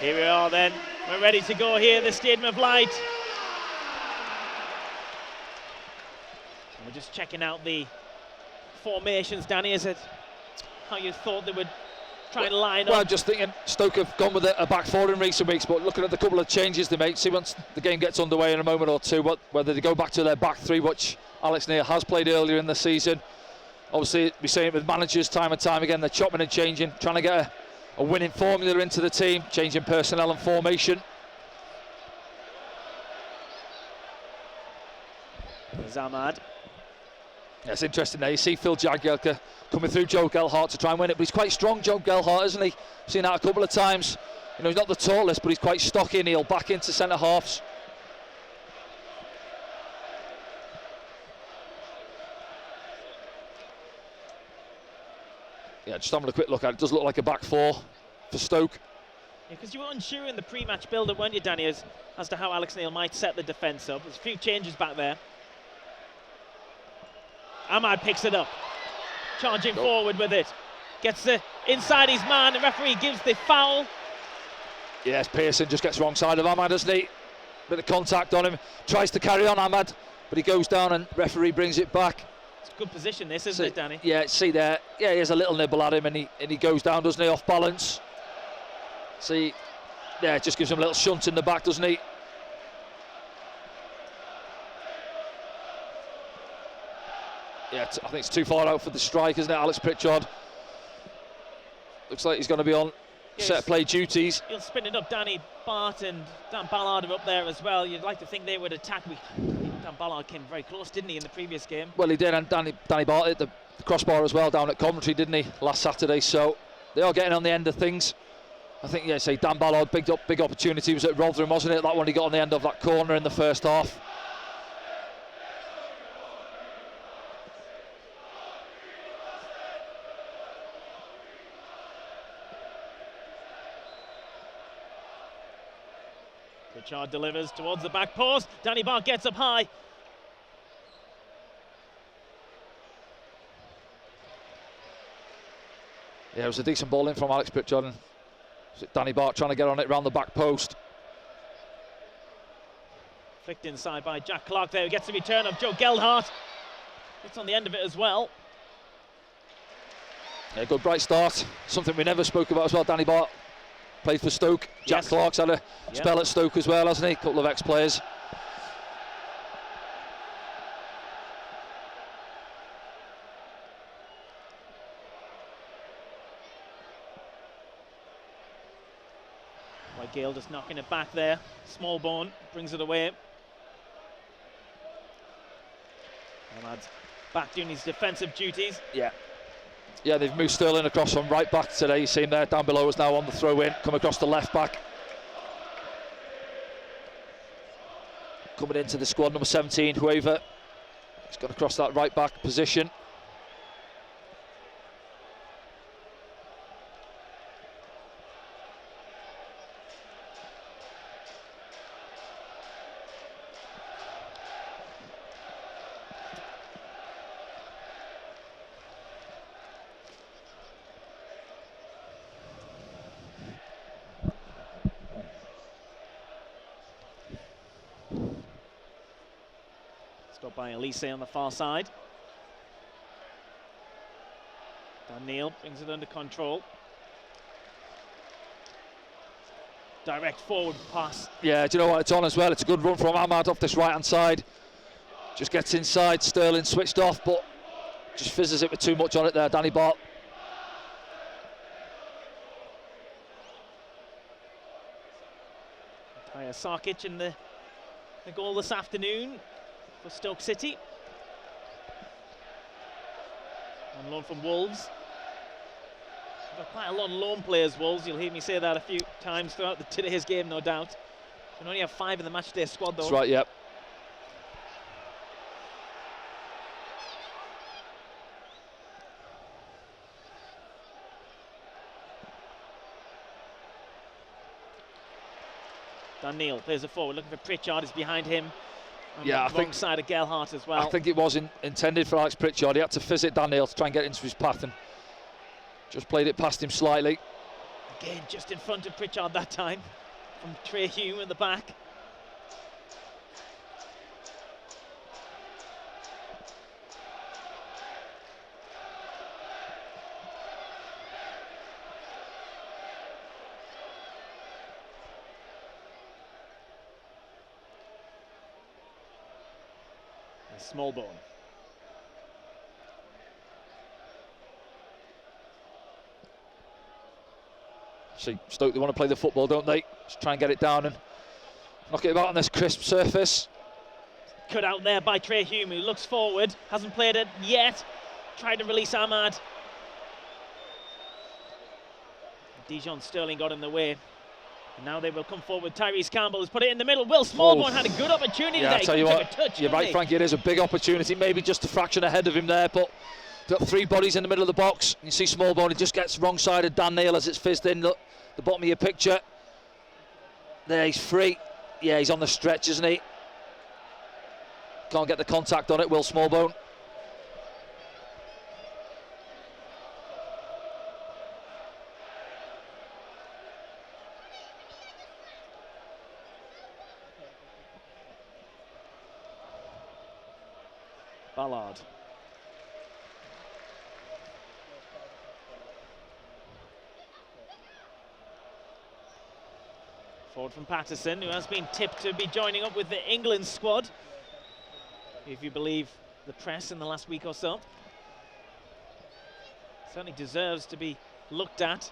Here we are then, we're ready to go here, the Stadium of Light. And we're just checking out the formations, Danny. Is it how you thought they would try and line up? Well, I'm just thinking Stoke have gone with a back four in recent weeks, but looking at the couple of changes they made, see once the game gets underway in a moment or two, whether they go back to their back three, which Alex Neil has played earlier in the season. Obviously, we see it with managers time and time again, they're chopping and changing, trying to get a winning formula into the team, changing personnel and formation. There's Ahmad. Yeah, it's interesting there. You see Phil Jagielka coming through Joe Gelhardt to try and win it, but he's quite strong, Joe Gelhardt, isn't he? Seen that a couple of times. You know, he's not the tallest, but he's quite stocky, and he'll back into centre halves. Yeah, just having a quick look at it. It does look like a back four for Stoke. Yeah, because you were unsure in the pre-match build-up, weren't you, Danny, as to how Alex Neil might set the defence up. There's a few changes back there. Ahmad picks it up, charging forward with it. Gets the inside his man, the referee gives the foul. Yes, Pearson just gets wrong side of Ahmad, doesn't he? Bit of contact on him, tries to carry on Ahmad, but he goes down and referee brings it back. It's a good position this, isn't it, Danny? Yeah, see there, yeah, he has a little nibble at him and he goes down, doesn't he, off balance. See, yeah, it just gives him a little shunt in the back, doesn't he? Yeah, I think it's too far out for the strike, isn't it, Alex Pritchard? Looks like he's going to be on set play duties. He'll spin it up. Danny Bart and Dan Ballard are up there as well. You'd like to think they would attack. Dan Ballard came very close, didn't he, in the previous game? Well, he did, and Danny Bart hit the crossbar as well down at Coventry, didn't he, last Saturday? So they are getting on the end of things. I think, yeah, say Dan Ballard, big opportunity was at Rotherham, wasn't it? That one he got on the end of that corner in the first half. Pritchard delivers towards the back post. Danny Bart gets up high. Yeah, it was a decent ball in from Alex Pritchard. Danny Bart trying to get on it round the back post. Flicked inside by Jack Clark there, who gets the return of Joe Gelhardt. It's on the end of it as well. Yeah, good bright start. Something we never spoke about as well. Danny Bart played for Stoke. Jack Clark's had a spell at Stoke as well, hasn't he? A couple of ex-players. Gale just knocking it back there. Smallbone brings it away. Ahmad's back doing his defensive duties. Yeah, they've moved Sterling across from right back today. You see him there down below us now on the throw in. Come across the left back. Coming into the squad, number 17, whoever. He's gone across that right back position. Stopped by Elise on the far side. Dan Neil brings it under control. Direct forward pass. Yeah, do you know what, it's on as well. It's a good run from Ahmad off this right hand side. Just gets inside, Sterling switched off, but just fizzes it with too much on it there, Danny Bart. Tyre Sarkic in the goal this afternoon for Stoke City. On loan from Wolves. Got quite a lot of loan players, Wolves. You'll hear me say that a few times throughout today's game, no doubt. We only have 5 in the matchday squad, though. That's right, yep. Dan Neil plays it forward, looking for Pritchard, is behind him. Yeah, I think side of Gelhardt as well. I think it was intended for Alex Pritchard. He had to fizz it Dan Neil to try and get into his path and just played it past him slightly. Again, just in front of Pritchard that time, from Trey Hume at the back. Smallbone. See, Stoke, they want to play the football, don't they? Just try and get it down and knock it about on this crisp surface. Cut out there by Trey Hume, who looks forward, hasn't played it yet. Tried to release Ahmad. Dijon Sterling got in the way. And now they will come forward. Tyrese Campbell has put it in the middle. Will Smallbone had a good opportunity there. I tell you what, touch, you're right, Frankie, it is a big opportunity, maybe just a fraction ahead of him there, but got 3 bodies in the middle of the box. You see Smallbone, he just gets wrong side of Dan Neil as it's fizzed in. Look, the bottom of your picture. There, he's free. Yeah, he's on the stretch, isn't he? Can't get the contact on it, Will Smallbone. Ballard. Forward from Patterson, who has been tipped to be joining up with the England squad, if you believe the press in the last week or so. Certainly deserves to be looked at.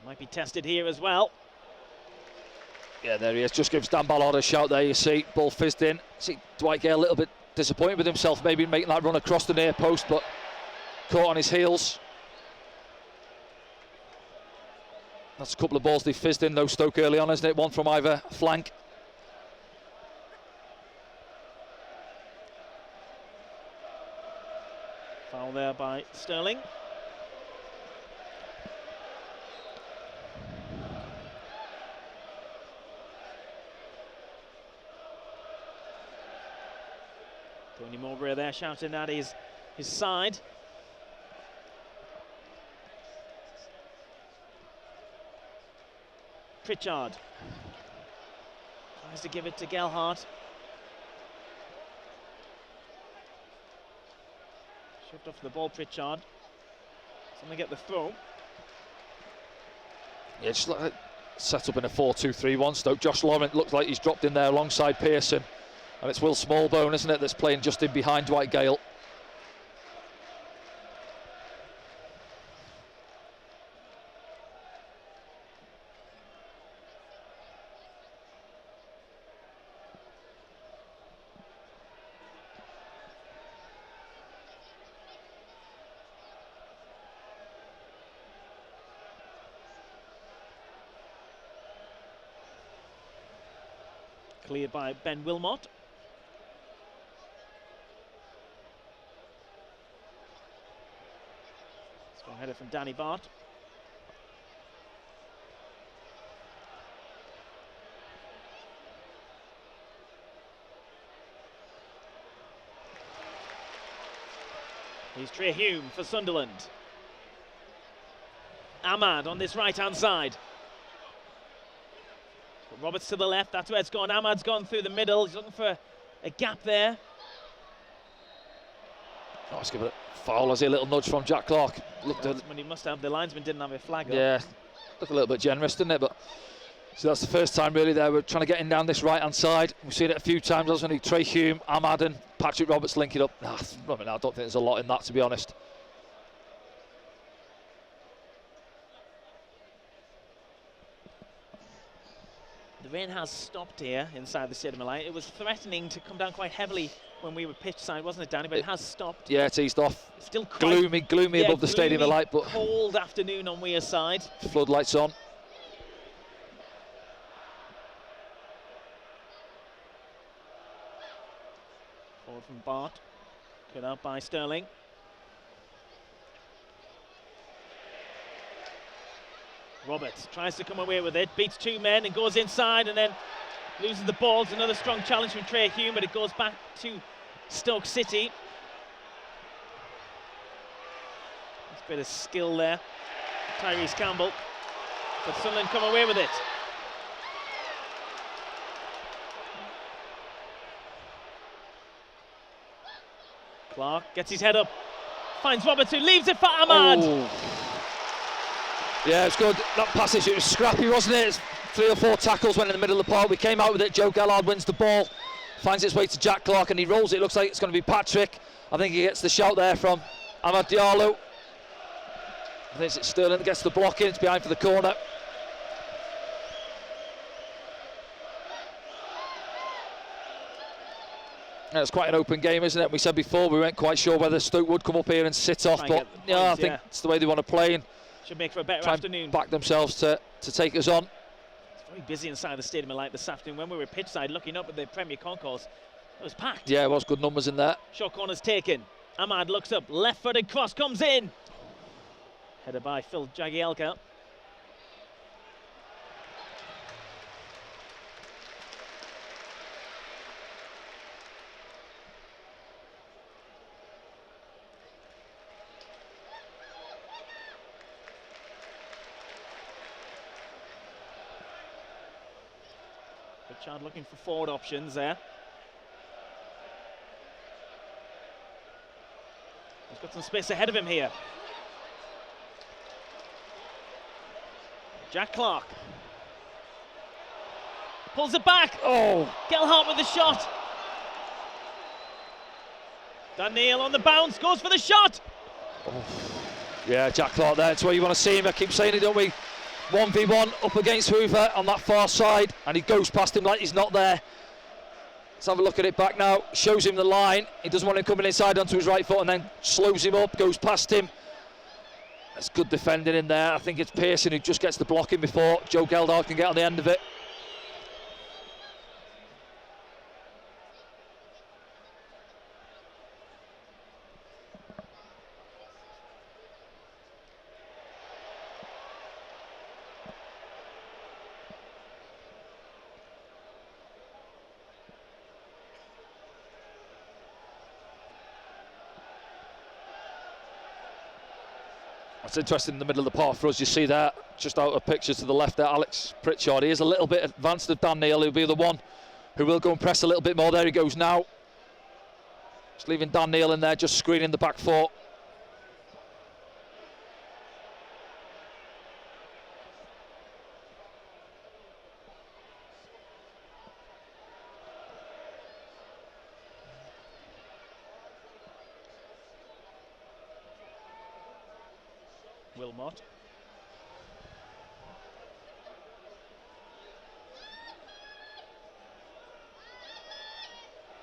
Might be tested here as well. Yeah, there he is. Just gives Dan Ballard a shout there, you see. Ball fizzed in. See Dwight Gale a little bit disappointed with himself, maybe making that run across the near post, but caught on his heels. That's a couple of balls they fizzed in, though, Stoke early on, isn't it? One from either flank. Foul there by Sterling. Tony Mowbray there shouting at his side. Pritchard tries to give it to Gelhardt. Shoved off the ball, Pritchard. Somebody get the throw. Yeah, just like set up in a 4-2-3-1. Stoke. Josh Laurent looks like he's dropped in there alongside Pearson. And it's Will Smallbone, isn't it, that's playing just in behind Dwight Gale. Cleared by Ben Wilmot. Strong header from Danny Bart. Here's Trey Hume for Sunderland. Ahmad on this right-hand side. Roberts to the left, that's where it's gone. Ahmad's gone through the middle. He's looking for a gap there. Oh, let's give it a foul. As a little nudge from Jack Clark. Looked at when he must have, the linesman didn't have a flag up. Yeah, looked a little bit generous, didn't it? But so that's the first time really there. We're trying to get in down this right-hand side. We've seen it a few times, hasn't we? Trey Hume, Ahmad and Patrick Roberts linking up. I don't think there's a lot in that, to be honest. The rain has stopped here inside the Stadium of Light. It was threatening to come down quite heavily when we were pitch side, wasn't it, Danny? But it has stopped. Yeah, it's eased off. Still quite gloomy above the Stadium of Light, but cold afternoon on Weir side. Floodlights on. Forward from Bart, cut out by Sterling. Roberts tries to come away with it, beats 2 men and goes inside and then loses the ball. It's another strong challenge from Trey Hume, but it goes back to Stoke City. There's a bit of skill there. Tyrese Campbell, but Sunderland come away with it. Clark gets his head up, finds Roberts who leaves it for Ahmad. Oh. Yeah, it's good. That passage, it was scrappy, wasn't it? 3 or 4 tackles went in the middle of the park. We came out with it. Joe Gallard wins the ball, finds its way to Jack Clark, and he rolls it. Looks like it's going to be Patrick. I think he gets the shout there from Amad Diallo. I think it's Sterling that gets the block in. It's behind for the corner. Yeah, it's quite an open game, isn't it? We said before we weren't quite sure whether Stoke would come up here and sit off, but yeah, I think it's the way they want to play and should make for a better afternoon. Back themselves to take us on. It's very busy inside the stadium like this afternoon. When we were pitchside looking up at the Premier Concourse, it was packed. Yeah, it was good numbers in there. Short corner's taken. Ahmad looks up, left-footed cross comes in. Headed by Phil Jagielka. Richard looking for forward options there. He's got some space ahead of him here. Jack Clark pulls it back. Oh, Gelhardt with the shot. Daniel on the bounce, goes for the shot. Oh. Yeah, Jack Clark there. It's where you want to see him. I keep saying it, don't we? 1v1 up against Hoover on that far side, and he goes past him like he's not there. Let's have a look at it back now. Shows him the line. He doesn't want him coming inside onto his right foot, and then slows him up, goes past him. That's good defending in there. I think it's Pearson who just gets the blocking before Joe Gelhardt can get on the end of it. It's interesting in the middle of the park for us. You see that just out of picture to the left there, Alex Pritchard. He is a little bit advanced of Dan Neil, who'll be the one who will go and press a little bit more. There he goes now. Just leaving Dan Neil in there, just screening the back four. Wilmot.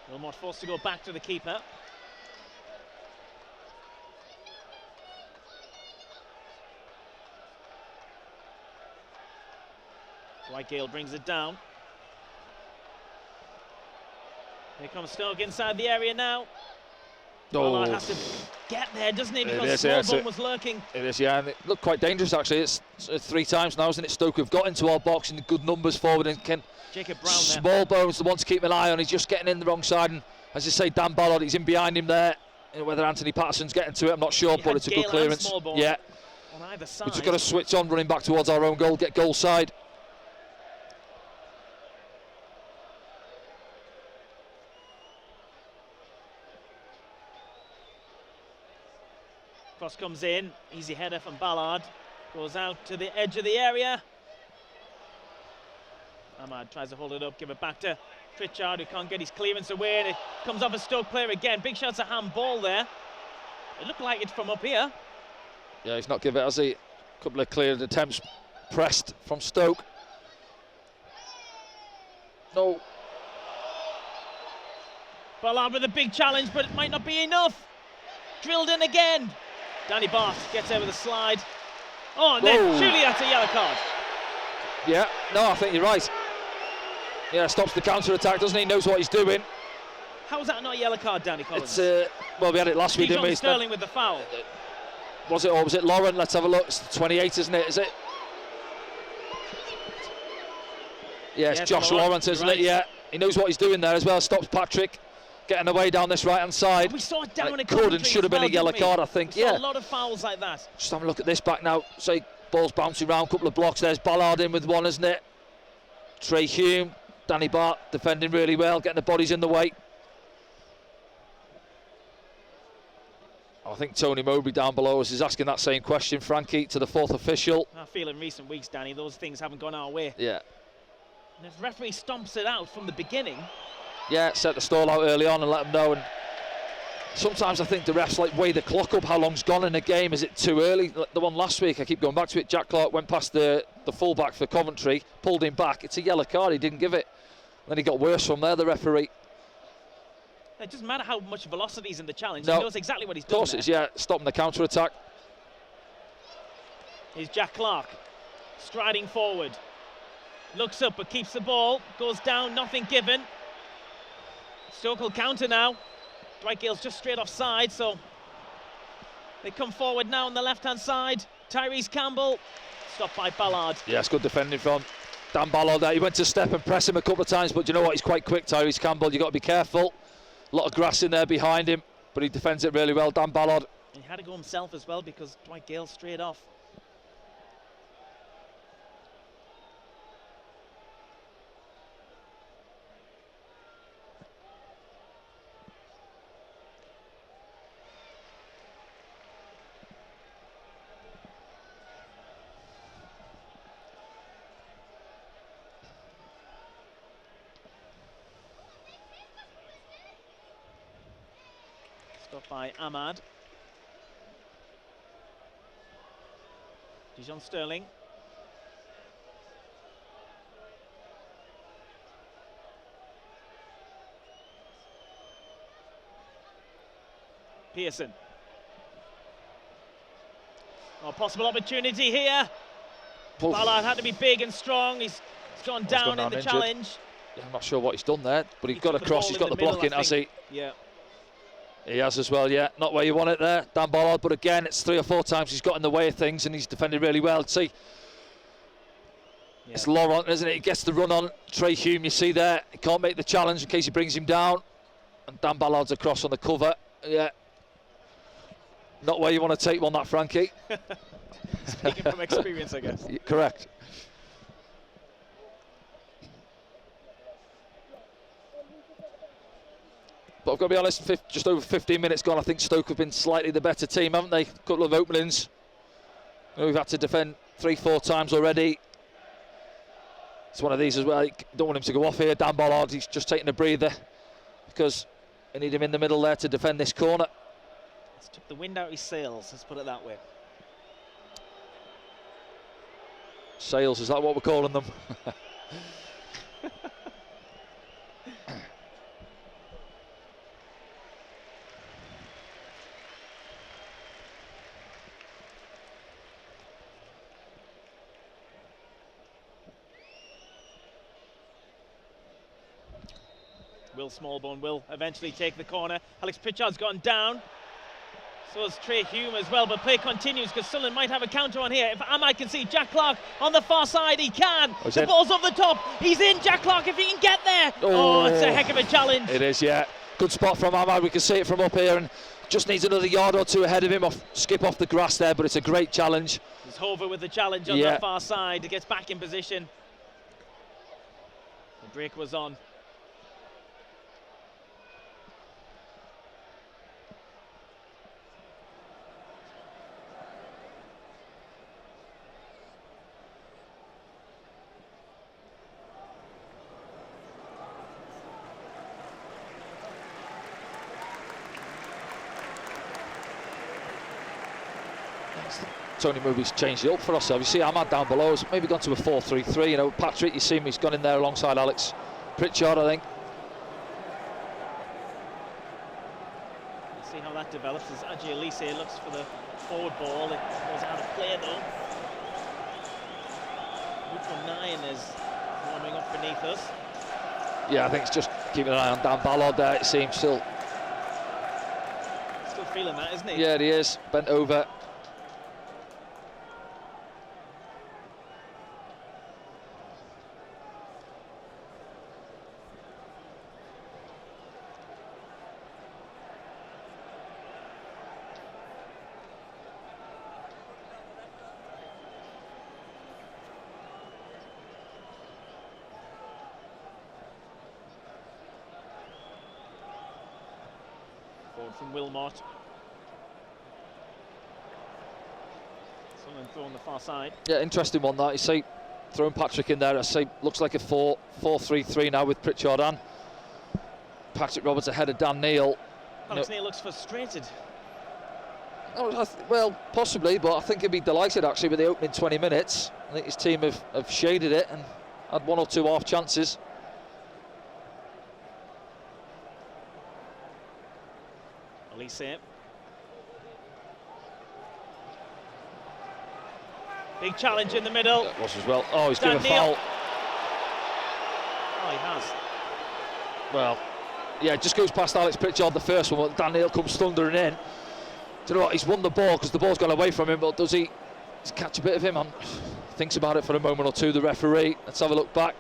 Wilmot forced to go back to the keeper. Whitegale brings it down. Here comes Stoke inside the area now. Ballard has to get there, doesn't he? Because Smallbone was lurking. It is, yeah, and it looked quite dangerous actually. It's 3 times now, isn't it? Stoke have got into our box in good numbers forward, and Jacob Brown Smallbone's the one to keep an eye on. He's just getting in the wrong side, and as you say, Dan Ballard, he's in behind him there. You know, whether Anthony Patterson's getting to it, I'm not sure, but it's a good clearance. Yeah, on either side. We've just got to switch on, running back towards our own goal, get goal side. Cross comes in, easy header from Ballard, goes out to the edge of the area. Ahmad tries to hold it up, give it back to Pritchard, who can't get his clearance away, and it comes off a Stoke player again. Big shot's a handball there. It looked like it from up here. Yeah, he's not given it, has he? A couple of clear attempts pressed from Stoke. No. Ballard with a big challenge, but it might not be enough. Drilled in again. Danny Bart gets over the slide. Oh, and then surely that's a yellow card. Yeah, no, I think you're right. Yeah, stops the counter-attack, doesn't he? Knows what he's doing. How is that not a yellow card, Danny Collins? It's, well, we had it last week, didn't we? Sterling with the foul. Was it, or was it Lauren? Let's have a look. It's 28, isn't it? Is it? Yeah, it's Josh Lawrence, isn't it? Yeah, he knows what he's doing there as well. Stops Patrick getting away down this right-hand side. And we saw it down in could and should have been a yellow card, I think. We saw a lot of fouls like that. Just have a look at this back now. So Ball's bouncing around, couple of blocks. There's Ballard in with one, isn't it? Trey Hume, Danny Bart defending really well, getting the bodies in the way. I think Tony Mowbray down below us is asking that same question, Frankie, to the fourth official. I feel in recent weeks, Danny, those things haven't gone our way. Yeah. And if the referee stomps it out from the beginning. Yeah, set the stall out early on and let them know. And sometimes I think the refs like weigh the clock up, how long's gone in a game. Is it too early? The one last week, I keep going back to it, Jack Clark went past the fullback for Coventry, pulled him back. It's a yellow card, he didn't give it. Then he got worse from there, the referee. It doesn't matter how much velocity is in the challenge, no. He knows exactly what he's doing. Of course, it's, yeah, stopping the counter-attack. Here's Jack Clark, striding forward. Looks up but keeps the ball, goes down, nothing given. Stoke will counter now. Dwight Gale's just straight offside, so they come forward now on the left-hand side. Tyrese Campbell, stopped by Ballard. Yeah, it's good defending from Dan Ballard there. He went to step and press him a couple of times, but you know what? He's quite quick, Tyrese Campbell. You've got to be careful. A lot of grass in there behind him, but he defends it really well, Dan Ballard. He had to go himself as well because Dwight Gale straight off. Stopped by Ahmad. Dijon Sterling. Pearson. Oh, possible opportunity here. Oof. Ballard had to be big and strong. He's gone down in the injured. challenge. Yeah, I'm not sure what he's done there, but he's got took the across, ball he's in got the the middle, block in, I has he? Yeah. He has as well, yeah. Not where you want it there, Dan Ballard, but again, it's 3 or 4 times he's got in the way of things and he's defended really well. See, it's Laurent, isn't it? He gets the run on Trey Hume, you see there. He can't make the challenge in case he brings him down. And Dan Ballard's across on the cover, yeah. Not where you want to take one, that, Frankie. Speaking from experience, I guess. Correct. But I've got to be honest, just over 15 minutes gone. I think Stoke have been slightly the better team, haven't they? A couple of openings. We've had to defend 3-4 times already. It's one of these as well. Don't want him to go off here. Dan Ballard, he's just taking a breather because they need him in the middle there to defend this corner. It's took the wind out his sails, let's put it that way. Sails, is that what we're calling them? Will Smallbone will eventually take the corner. Alex Pritchard's gone down. So is Trey Hume as well, but play continues because Sunderland might have a counter on here. If Ahmad can see Jack Clark on the far side, he can. The ball's up the top. He's in, Jack Clark, if he can get there. Oh, it's a heck of a challenge. It is, yeah. Good spot from Ahmad. We can see it from up here and just needs another yard or two ahead of him. Skip off the grass there, but it's a great challenge. It's Hover with the challenge on the far side. He gets back in position. The break was on. Tony Mowbray's changed it up for us. You see Ahmad down below has maybe gone to a 4-3-3. You know, Patrick, you see him, he's gone in there alongside Alex Pritchard, I think. Let's see how that develops as Adji Elise looks for the forward ball. It goes out of play though. Group 9 is warming up beneath us. Yeah, I think it's just keeping an eye on Dan Ballard there. It seems still feeling that, isn't he? Yeah, he is. Bent over. from Wilmot. Sunderland throw on the far side. Yeah, interesting one that. You say throwing Patrick in there, I say looks like a 4-4-3-3 now with Pritchard and Patrick Roberts ahead of Dan Neil. Alex Neil looks frustrated. Oh, well, possibly, but I think he'd be delighted actually with the opening 20 minutes. I think his team have shaded it and had one or two half chances. Elise. Big challenge in the middle. That was as well. Oh, he's Dan given a Neil. foul. Oh, he has. Well, yeah, it just goes past Alex Pritchard, the first one, but Dan Neil comes thundering in. Do you know what? He's won the ball because the ball's gone away from him, but does he catch a bit of him? Thinks about it for a moment or two, the referee. Let's have a look back.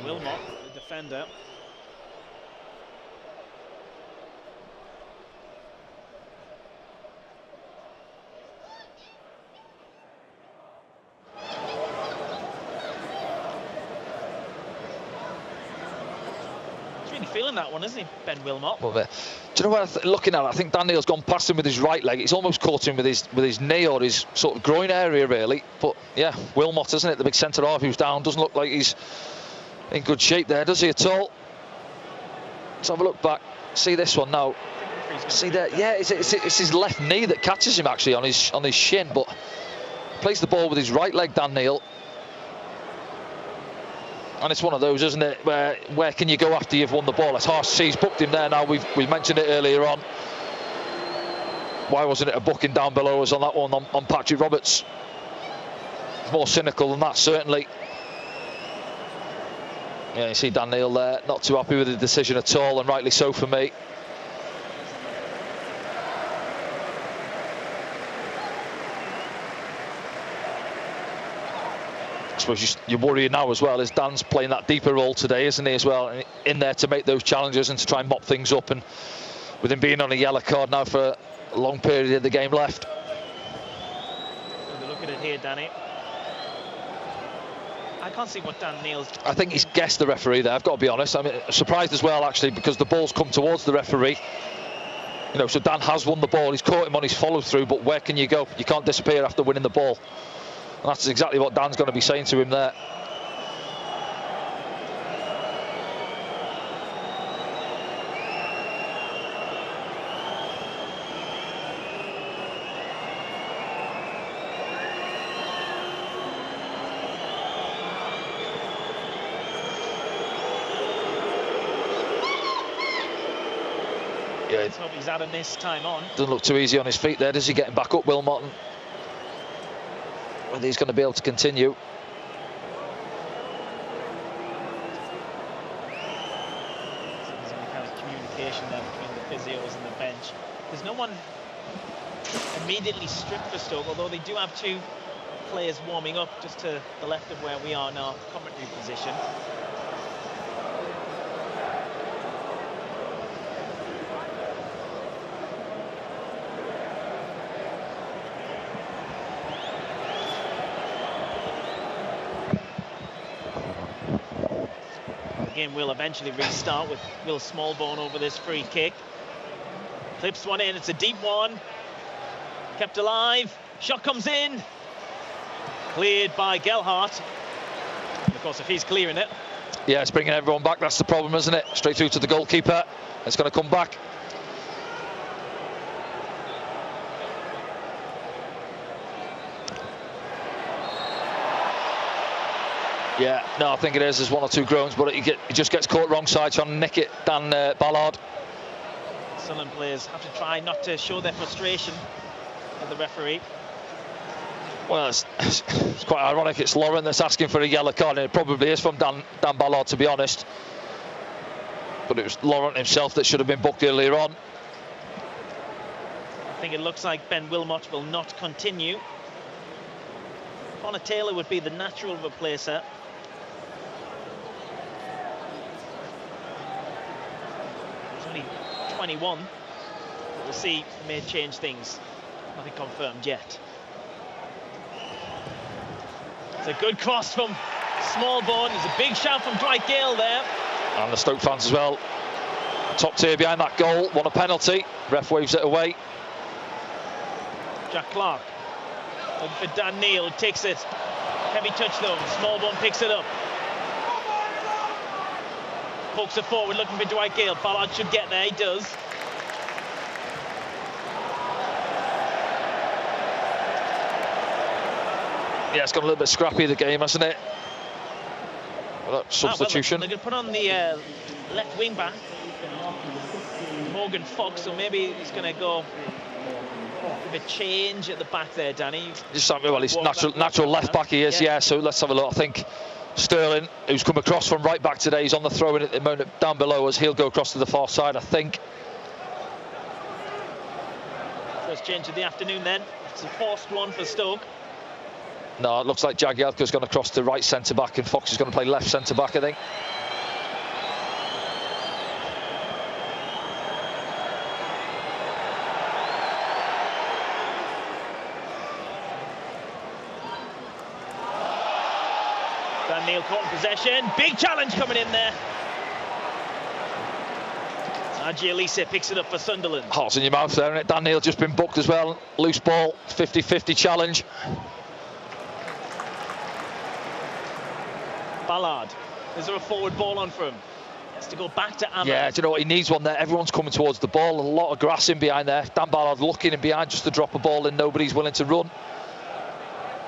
Wilmot, the defender. Feeling that one, isn't he, Ben Wilmot? Well, do you know what? Looking at it, I think Dan Neil's gone past him with his right leg. He's almost caught him with his knee or his sort of groin area, really. But yeah, Wilmot, isn't it? The big centre half who's down. Doesn't look like he's in good shape there, does he at all? Let's have a look back. See this one now. See there? Yeah, it's his left knee that catches him actually on his shin, but plays the ball with his right leg, Dan Neil. And it's one of those, isn't it, where can you go after you've won the ball? It's harsh to see he's booked him there now. We've mentioned it earlier on. Why wasn't it a booking down below us on that one on Patrick Roberts? It's more cynical than that, certainly. Yeah, you see Dan Neil there, not too happy with the decision at all, and rightly so for me. I suppose you're worrying now as well as Dan's playing that deeper role today, isn't he, as well, in there to make those challenges and to try and mop things up, and with him being on a yellow card now for a long period of the game left. Have a look at it here, Danny. I can't see what Dan Neil's... I think he's guessed the referee there, I've got to be honest. I mean, surprised as well, actually, because the ball's come towards the referee. You know, so Dan has won the ball, he's caught him on his follow-through, but where can you go? You can't disappear after winning the ball. And that's exactly what Dan's going to be saying to him there. Yeah, Let's hope he's had a miss time on. Doesn't look too easy on his feet there, does he? Getting back up, Wilmot. Whether he's going to be able to continue. There's any kind of communication there between the physios and the bench. There's no one immediately stripped for Stoke, although they do have two players warming up just to the left of where we are in our commentary position. Game will eventually restart with Will Smallbone over this free kick. Clips one in, it's a deep one. Kept alive, shot comes in. Cleared by Gelhardt. And of course, if he's clearing it. Yeah, it's bringing everyone back, that's the problem, isn't it? Straight through to the goalkeeper. It's going to come back. Yeah, no, I think it is. There's one or two groans, but he just gets caught wrong side trying to nick it, Dan Ballard. Sunderland players have to try not to show their frustration at the referee. Well, it's quite ironic. It's Lauren that's asking for a yellow card, and it probably is from Dan Ballard, to be honest. But it was Laurent himself that should have been booked earlier on. I think it looks like Ben Wilmot will not continue. Connor Taylor would be the natural replacer. He's only 21, but we'll see, he may change things. Nothing confirmed yet. It's a good cross from Smallbone. There's a big shout from Dwight Gale there. And the Stoke fans as well. Top tier behind that goal, won a penalty. Ref waves it away. Jack Clark. Looking for Dan Neil, who takes it. Heavy touch though. Smallbone picks it up. Pokes it forward, looking for Dwight Gale. Ballard should get there, he does. Yeah, it's got a little bit scrappy, the game, hasn't it? Well, that substitution. They're going to put on the left wing back, Morgan Fox, so maybe he's going to go a change at the back there, Danny. Just well, he's natural left back he is, yeah. So let's have a look. I think Sterling, who's come across from right back today, he's on the throw-in at the moment down below us. He'll go across to the far side, I think. First change of the afternoon then. It's a forced one for Stoke. No, it looks like Jagielka's gone across to right centre-back and Fox is going to play left centre-back, I think. Dan Neil caught in possession. Big challenge coming in there. Agielise picks it up for Sunderland. Heart's in your mouth there, isn't it? Dan Neil just been booked as well. Loose ball, 50-50 challenge. Ballard. Is there a forward ball on for him? He has to go back to Ahmed. Yeah, do you know what? He needs one there. Everyone's coming towards the ball. A lot of grass in behind there. Dan Ballard looking in behind just to drop a ball and nobody's willing to run.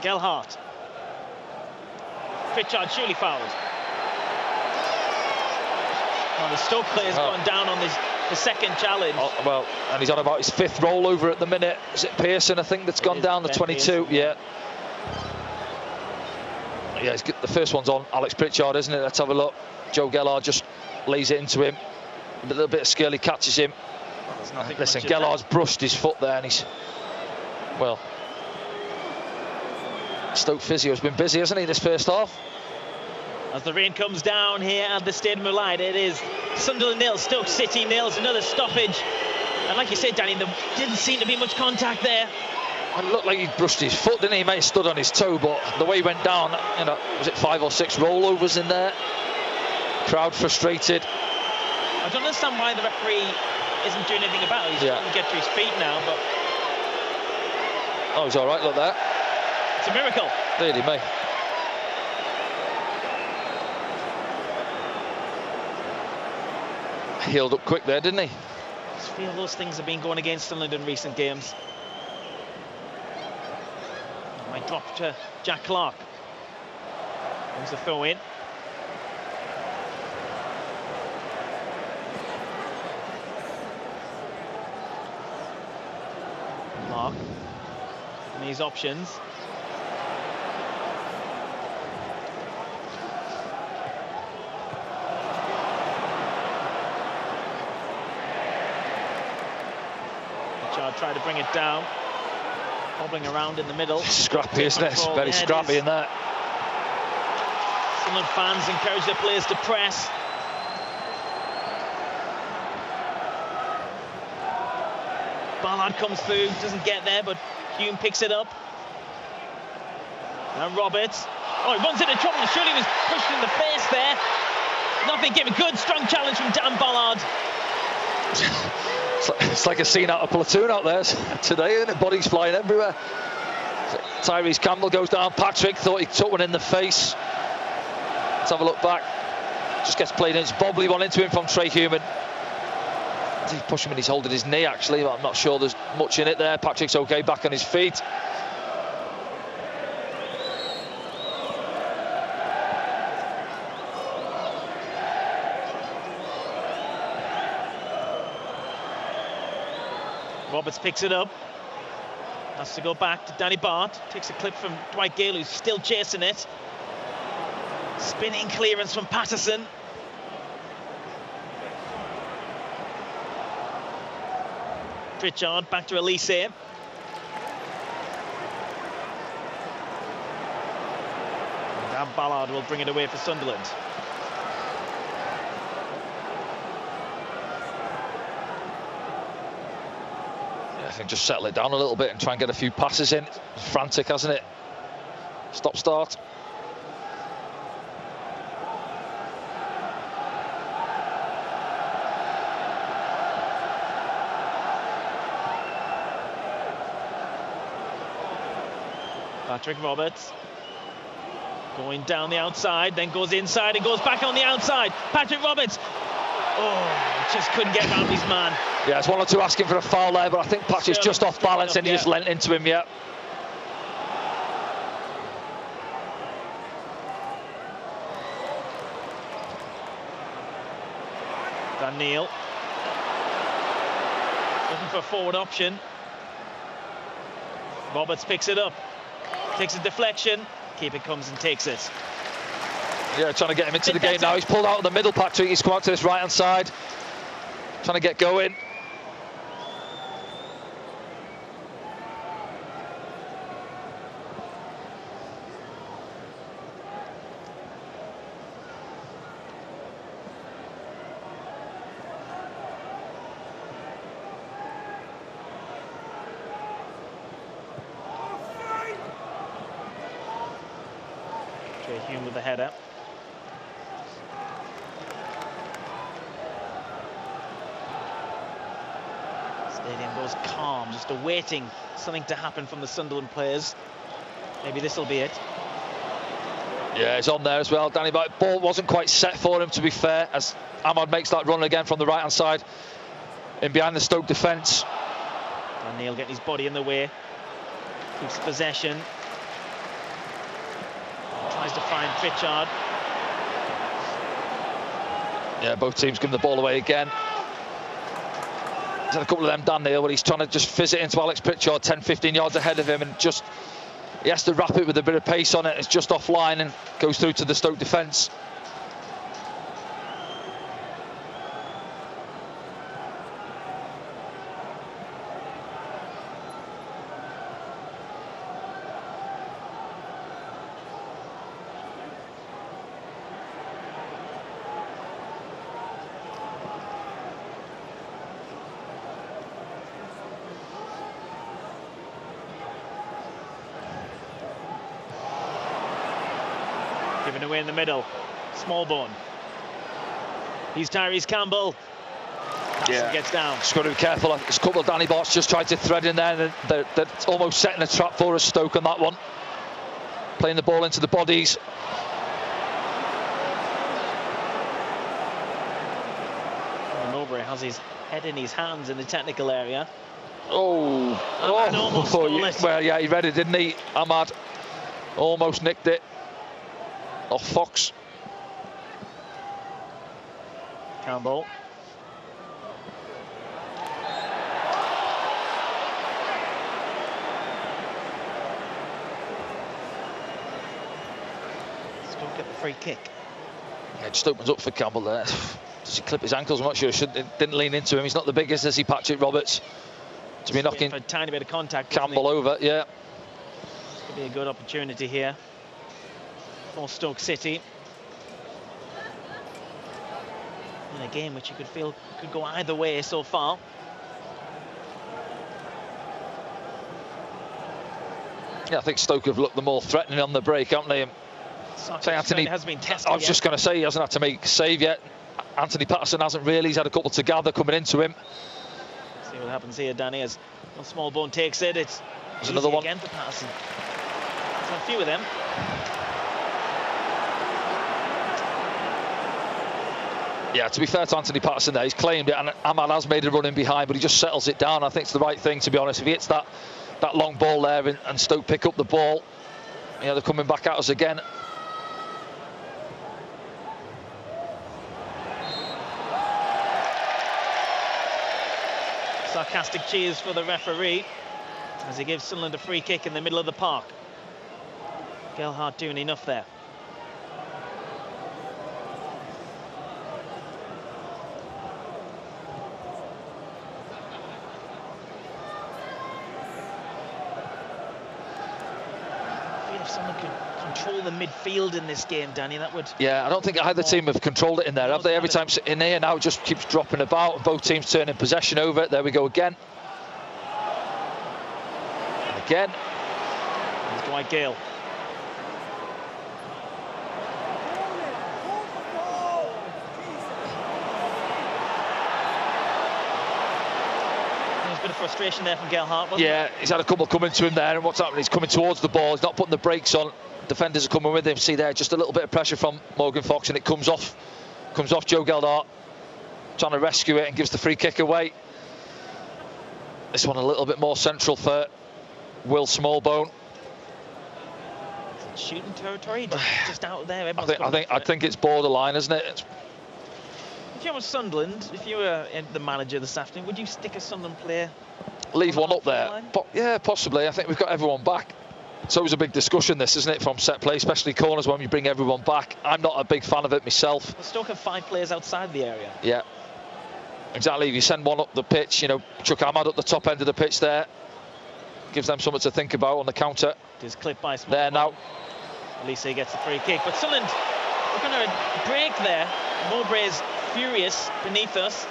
Gelhardt. Pritchard surely fouled. Oh, the Stoke player's gone down on the second challenge. Oh, well, and he's on about his 5th rollover at the minute. Is it Pearson, I think, that's gone down, the 22? Pearson. Yeah. Yeah, the first one's on Alex Pritchard, isn't it? Let's have a look. Joe Gelhardt just lays it into him. A little bit of skill, he catches him. Listen, Gelhardt's brushed his foot there and he's... Well... Stoke physio's been busy, hasn't he, this first half? As the rain comes down here at the Stadium of Light, it is Sunderland nil, Stoke City nil. Another stoppage. And like you said, Danny, there didn't seem to be much contact there. It looked like he brushed his foot, didn't he? He may have stood on his toe, but the way he went down, you know, was it 5 or 6 rollovers in there? Crowd frustrated. I don't understand why the referee isn't doing anything about it. He can't get to his feet now, but... Oh, he's all right, look there. It's a miracle. Really, mate. Healed up quick there, didn't he? I just feel those things have been going against Sunderland in recent games. Might drop to Jack Clark. There's the throw in. Clark. And these options. Try to bring it down, bobbling around in the middle. Scrappy, isn't it? It's very scrappy in that. Sunderland fans encourage their players to press. Ballard comes through, doesn't get there, but Hume picks it up. And Roberts. Oh, he runs into trouble. Surely he was pushed in the face there. Nothing given. Good, strong challenge from Dan Ballard. It's like a scene out of Platoon out there today, isn't it? Bodies flying everywhere. Tyrese Campbell goes down. Patrick thought he took one in the face. Let's have a look back. Just gets played in. It's bobbly one into him from Trey Human. He's pushing him and he's holding his knee, actually, but I'm not sure there's much in it there. Patrick's okay, back on his feet. Roberts picks it up. Has to go back to Danny Bart. Takes a clip from Dwight Gale, who's still chasing it. Spinning clearance from Patterson. Pritchard back to Elise. Dan Ballard will bring it away for Sunderland. I think just settle it down a little bit and try and get a few passes in. It's frantic, hasn't it? Stop start. Patrick Roberts going down the outside, then goes inside and goes back on the outside. Patrick Roberts, oh, just couldn't get around his man. Yeah, it's 1 or 2 asking for a foul there, but I think Patrick's just off balance and he just lent into him, yeah. Dan Neil looking for a forward option. Roberts picks it up, takes a deflection. Keeper comes and takes it. Yeah, trying to get him into the game now. He's pulled out of the middle, Patrick. He's come out to this right-hand side, trying to get going. Hume with the header. Stadium goes calm, just awaiting something to happen from the Sunderland players. Maybe this will be it. Yeah, he's on there as well, Danny, but ball wasn't quite set for him, to be fair, as Ahmad makes that run again from the right-hand side in behind the Stoke defence. And Neil getting his body in the way, keeps possession. Tries to find Pritchard. Yeah, both teams giving the ball away again. There's a couple of them, Dan Neil, where he's trying to just fizz it into Alex Pritchard, 10-15 yards ahead of him, and just he has to wrap it with a bit of pace on it. It's just offline and goes through to the Stoke defence. Given away in the middle, Smallbone. He's Tyrese Campbell. Yeah, gets down. Just got to be careful. There's a couple of Danny Bots just tried to thread in there, and they're almost setting a trap for us, Stoke, on that one. Playing the ball into the bodies. Mowbray has his head in his hands in the technical area. Almost well, yeah, he read it, didn't he? Ahmad almost nicked it off Fox. Campbell. Stoke get the free kick. Yeah, it just opens up for Campbell there. Does he clip his ankles? I'm not sure. Didn't lean into him. He's not the biggest, is he, Patrick Roberts? To be knocking for a tiny bit of contact. Campbell over, yeah. This could be a good opportunity here for Stoke City. In a game which you could feel could go either way so far. Yeah, I think Stoke have looked the more threatening on the break, haven't they? Anthony has been tested. I was just going to say he hasn't had to make a save yet. Anthony Patterson hasn't really. He's had a couple to gather coming into him. See what happens here, Danny, as Smallbone takes it. It's another one again for Patterson. There's a few of them. Yeah, to be fair to Anthony Patterson there, he's claimed it, and Ahmad has made a run in behind, but he just settles it down. I think it's the right thing, to be honest. If he hits that long ball there and Stoke pick up the ball, they're coming back at us again. Sarcastic cheers for the referee as he gives Sunderland a free kick in the middle of the park. Gelhardt doing enough there. If someone could control the midfield in this game, Danny, that would... Yeah, I don't think either team have controlled it in there, have they? Every time in here now, it just keeps dropping about, and both teams turning possession over it. There we go again. And again. There's Dwight Gale. There's a bit of frustration there from Gelhardt, wasn't Yeah, he's had a couple coming to him there, and what's happening? He's coming towards the ball. He's not putting the brakes on. Defenders are coming with him. See there, just a little bit of pressure from Morgan Fox, and it comes off Joe Gelhardt, trying to rescue it and gives the free kick away. This one a little bit more central for Will Smallbone. Shooting territory, just out there. I think it's borderline, isn't it? If you were Sunderland, if you were the manager this afternoon, would you stick a Sunderland player? Leave one up there? Yeah, possibly. I think we've got everyone back. It's always a big discussion, this, isn't it, from set play, especially corners when you bring everyone back. I'm not a big fan of it myself. Well, Stoke have 5 players outside the area. Yeah, exactly. If you send one up the pitch, you know, Chuck Ahmad up the top end of the pitch there, gives them something to think about on the counter. It is clipped by Smallbone. There now. Elise gets the free kick, but Sunderland, we're going to break there. Mowbray is furious beneath us.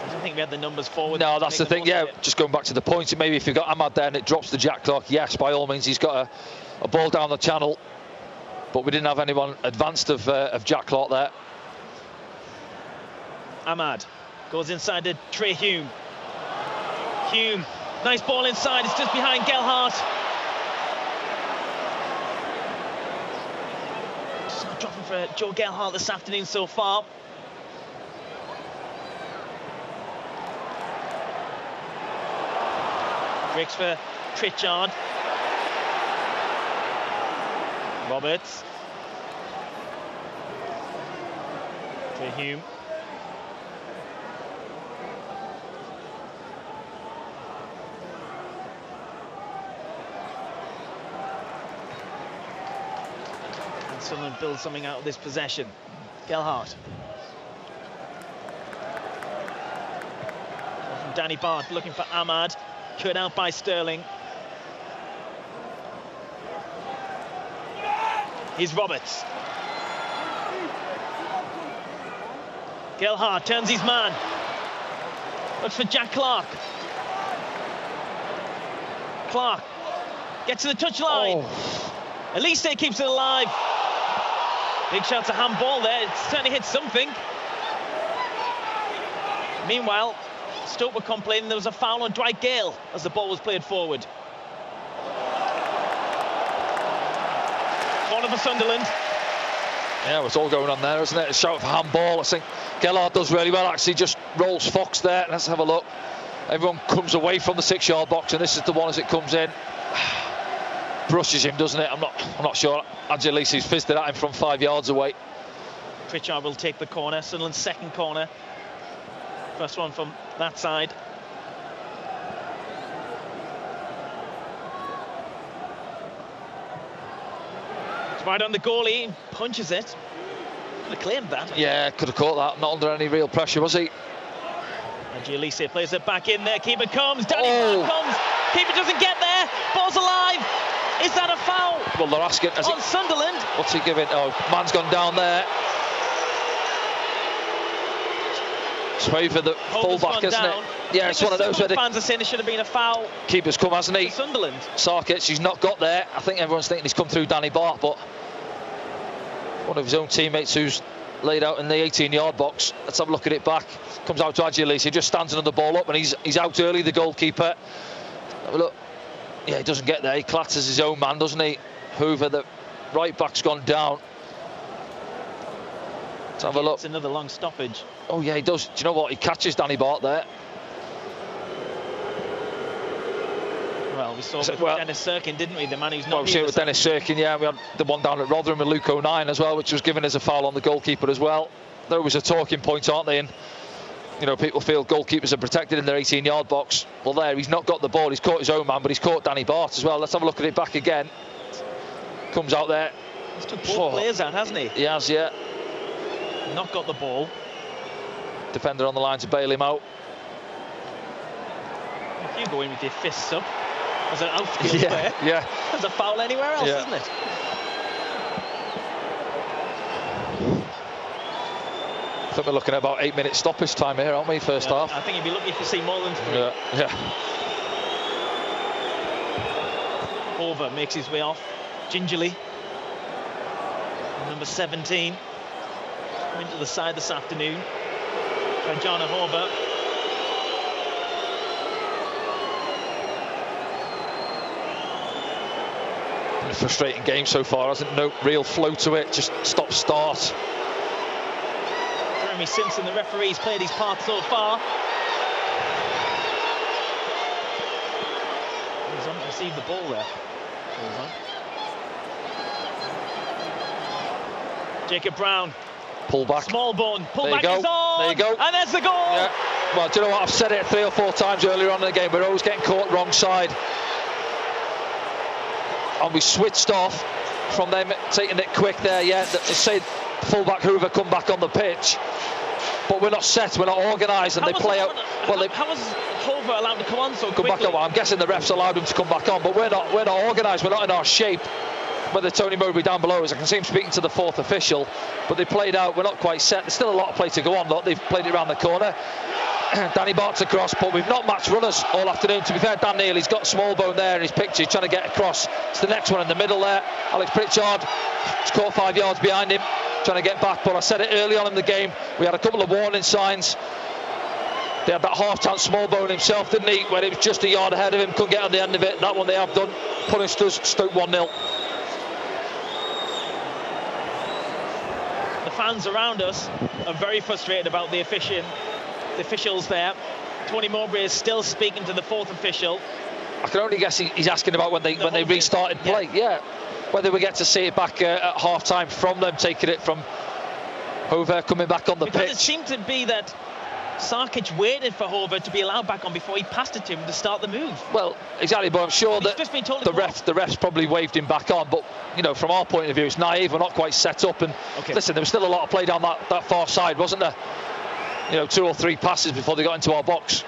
I don't think we had the numbers forward. No, that's the thing, yeah, just going back to the point, maybe if you've got Ahmad there and it drops the Jack Clark, yes, by all means, he's got a ball down the channel, but we didn't have anyone advanced of Jack Clark there. Ahmad goes inside to Trey Hume. Hume, nice ball inside, it's just behind Gelhardt. Just not dropping for Joe Gelhardt this afternoon so far. Breaks for Pritchard. Roberts. Trey Hume. And Sunderland builds something out of this possession. Gelhardt. From Danny Bart looking for Ahmad. Cut out by Sterling. Here's Roberts. Gelhardt turns his man. Looks for Jack Clark. Clark gets to the touchline. Elise keeps it alive. Big shout to handball there. It certainly hit something. Meanwhile, Stoke were complaining there was a foul on Dwight Gale as the ball was played forward. Corner for Sunderland. Yeah, it's all going on there, isn't it? A shout for handball. I think Gelhardt does really well, actually, just rolls Fox there. Let's have a look. Everyone comes away from the 6-yard box, and this is the one as it comes in. Brushes him, doesn't it? I'm not sure. Agilisi's fizzed it at him from 5 yards away. Pritchard will take the corner. Sunderland's second corner. First one from that side. It's right on the goalie, punches it. Could have claimed that. Yeah, could have caught that. Not under any real pressure, was he? Agilisi plays it back in there. Keeper comes. Danny comes. Keeper doesn't get there. Ball's alive. Is that a foul? Well, they're asking. On Sunderland. What's he giving? Oh, man's gone down there. Swave the fullback, isn't it? Yeah, it's one of those where the fans are saying it should have been a foul. Keeper's come, hasn't he? Sunderland. Sarkic, he's not got there. I think everyone's thinking he's come through Danny Bart, but one of his own teammates who's laid out in the 18-yard box. Let's have a look at it back. Comes out to Agilisi. He just stands another ball up, and he's out early, the goalkeeper. Have a look. Yeah, he doesn't get there. He clatters his own man, doesn't he? Hoover, the right back's gone down. Let's have a look. It's another long stoppage. Oh yeah, he does. Do you know what? He catches Danny Bart there. Well, we saw with Dennis Sirkin, didn't we? The man who's not. Well, we saw it with Dennis Sirkin, yeah. We had the one down at Rotherham with Luke O'Nien as well, which was given as a foul on the goalkeeper as well. They're always a talking point, aren't they? And you know, people feel goalkeepers are protected in their 18-yard box. Well, there, he's not got the ball. He's caught his own man, but he's caught Danny Bart as well. Let's have a look at it back again. Comes out there. He's took both players out, hasn't he? He has, yeah. Not got the ball. Defender on the line to bail him out. If you go in with your fists up as an outfield player, there's a foul anywhere else, isn't it? I think we're looking at about 8 minutes stoppage time here, aren't we, first half? I think you'd be lucky if you see more than 3. Yeah. Over makes his way off gingerly. Number 17 into the side this afternoon. Trajana Horber. A frustrating game so far, hasn't no real flow to it, just stop-start. Jeremy Simpson, the referee's played his part so far. He's on to receive the ball there. Jacob Brown. Pull back. Small bone. Pull there back you go. is on. There you go. And there's the goal. Yeah. Well, do you know what? I've said it 3 or 4 times earlier on in the game. We're always getting caught wrong side. And we switched off from them taking it quick there. Yeah, they say fullback Hoover come back on the pitch. But we're not set, we're not organised, and they play out. Well, how was Hoover allowed to come on so quickly? Come back on. I'm guessing the refs allowed him to come back on, but we're not organised. We're not in our shape. Whether Tony Mowbray down below us, I can see him speaking to the 4th official, but they played out. We're not quite set. There's still a lot of play to go on. Look, they've played it around the corner. Danny Bart's across, but we've not matched runners all afternoon. To be fair, Dan Neal, he's got Smallbone there in his picture, trying to get across. It's the next one in the middle there. Alex Pritchard, he's caught 5 yards behind him, trying to get back. But I said it early on in the game, we had a couple of warning signs. They had that half chance, Smallbone himself, didn't he? When it was just a yard ahead of him, couldn't get on the end of it. That one they have done, punished us, Stoke 1-0. The fans around us are very frustrated about the officials there. Tony Mowbray is still speaking to the 4th official. I can only guess he's asking about when they restarted play. Yeah. Whether we get to see it back at half time from them taking it from Hoover coming back on the pitch. It seemed to be that Sarkic waited for Hoover to be allowed back on before he passed it to him to start the move. Well, exactly, but I'm sure that just been told the refs probably waved him back on. But you know, from our point of view, it's naive. We're not quite set up. And listen, there was still a lot of play down that far side, wasn't there? You know, 2 or 3 passes before they got into our box.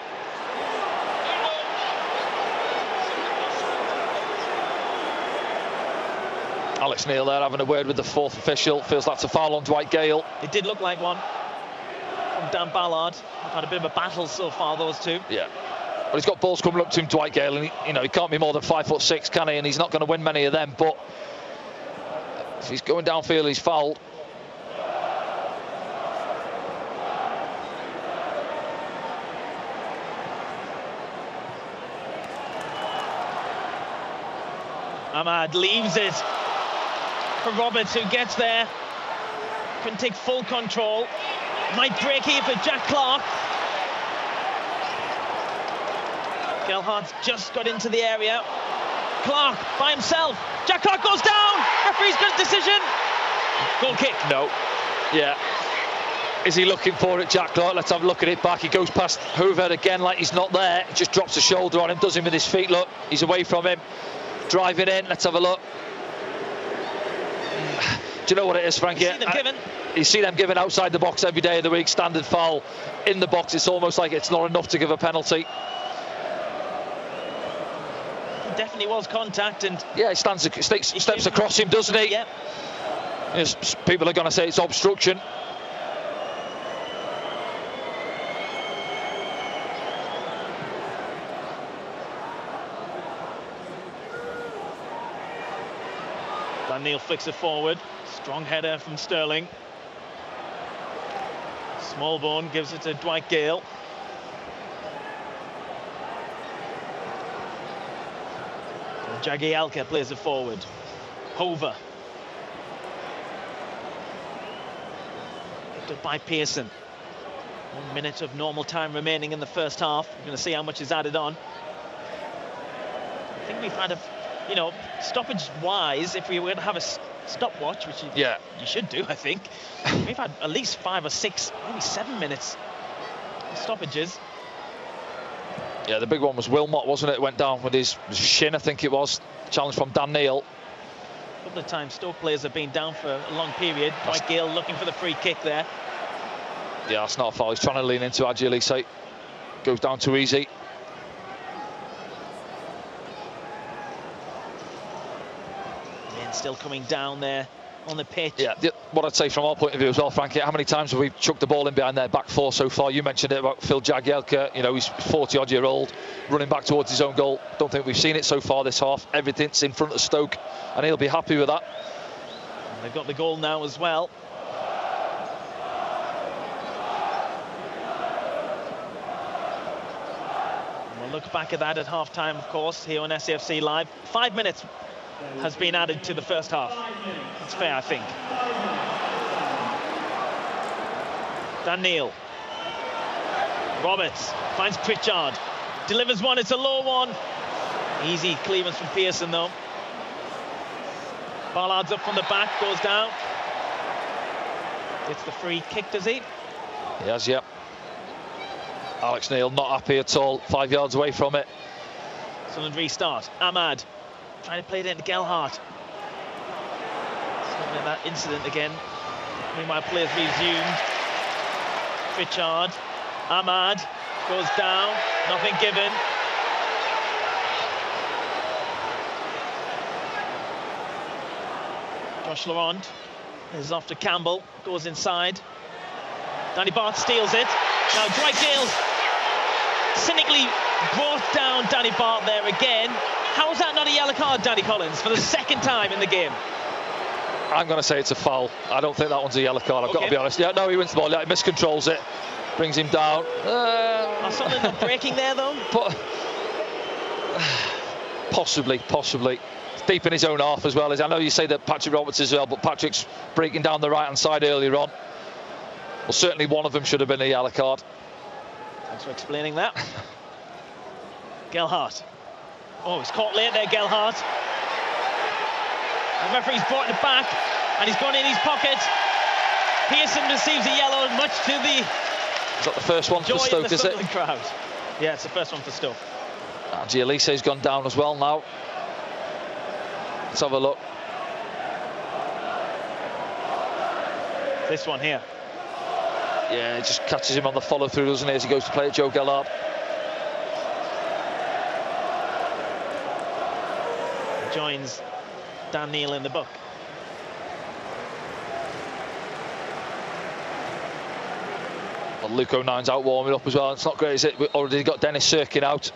Alex Neil there having a word with the 4th official. Feels that's a foul on Dwight Gale. It did look like one from Dan Ballard. They've had a bit of a battle so far, those two. Yeah. Well, he's got balls coming up to him, Dwight Gale, and he can't be more than 5'6", can he? And he's not going to win many of them. But if he's going downfield, he's fouled. Ahmad leaves it for Roberts, who gets there, can take full control, might break here for Jack Clark. Gelhardt's just got into the area. Clark by himself. Jack Clark goes down. Referee's got a decision. Goal kick. No. Yeah. Is he looking for it, Jack Clark? Let's have a look at it back. He goes past Hoover again like he's not there. He just drops a shoulder on him, does him with his feet. Look, he's away from him. Driving in, let's have a look. Do you know what it is, Frankie? You see them given outside the box every day of the week. Standard foul in the box. It's almost like it's not enough to give a penalty. It definitely was contact, and yeah, he steps across him, doesn't he? Yep. Yes, people are going to say it's obstruction. Neil flicks it forward. Strong header from Sterling. Smallbone gives it to Dwight Gale. Jagielka plays it forward. Hoover. Picked up by Pearson. 1 minute of normal time remaining in the first half. We're going to see how much is added on. I think we've had stoppage-wise, if we were going to have a stopwatch, which you should do, I think, we've had at least 5 or 6, maybe 7 minutes of stoppages. Yeah, the big one was Wilmot, wasn't it? Went down with his shin, I think it was. Challenge from Dan Neal. A couple of times Stoke players have been down for a long period. Dwight Gale looking for the free kick there. Yeah, that's not a foul. He's trying to lean into Agilise. Goes down too easy. Still coming down there on the pitch. Yeah, what I'd say from our point of view as well, Frankie, how many times have we chucked the ball in behind their back 4 so far? You mentioned it about Phil Jagielka. You know, he's 40-odd-year-old, running back towards his own goal. Don't think we've seen it so far this half. Everything's in front of Stoke, and he'll be happy with that. And they've got the goal now as well. And we'll look back at that at half-time, of course, here on SAFC Live. 5 minutes has been added to the first half. That's fair, I think. Dan Neil. Roberts finds Pritchard. Delivers one, it's a low one. Easy clearance from Pearson, though. Ballard's up from the back, goes down. Gets the free kick, does he? He has, yeah. Alex Neil not happy at all, 5 yards away from it. Sunderland restart. Ahmad trying to play it into Gelhardt. Something like that incident again. Meanwhile, players resumed. Pritchard. Ahmad goes down. Nothing given. Josh Laurent is off to Campbell. Goes inside. Danny Bart steals it. Now Dwight Gales cynically brought down Danny Bart there again. How is that not a yellow card, Danny Collins, for the second time in the game? I'm going to say it's a foul. I don't think that one's a yellow card, I've got to be honest. Yeah, no, he wins the ball, yeah, he miscontrols it, brings him down. Are something not breaking there, though? But, possibly. It's deep in his own half as well. I know you say that Patrick Roberts as well, but Patrick's breaking down the right-hand side earlier on. Well, certainly one of them should have been a yellow card. Thanks for explaining that. Gelhardt. Oh, he's caught late there, Gelhardt. The referee's brought it back, and he's gone in his pocket. Pearson receives a yellow, much to the is that the first one for Stoke, is it? Crowd. Yeah, it's the first one for Stoke. Giolise's gone down as well now. Let's have a look. This one here. Yeah, it just catches him on the follow-through, doesn't it, as he goes to play at Joe Gelhardt. Joins Dan Neil in the book. Well, Luke O'Nine's out warming up as well. It's not great, is it? We've already got Dennis Sirkin out.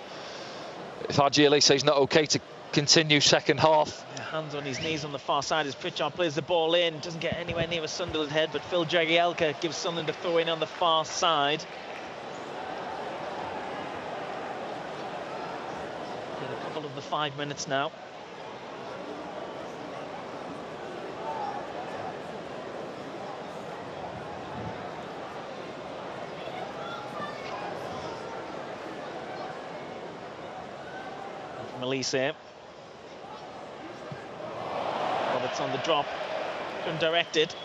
If Giolise's not okay to continue second half. Yeah, hands on his knees on the far side as Pritchard plays the ball in. Doesn't get anywhere near a Sunderland head, but Phil Jagielka gives Sunderland a throw in on the far side. In a couple of the 5 minutes now. From Elise. Roberts on the drop, couldn't direct it.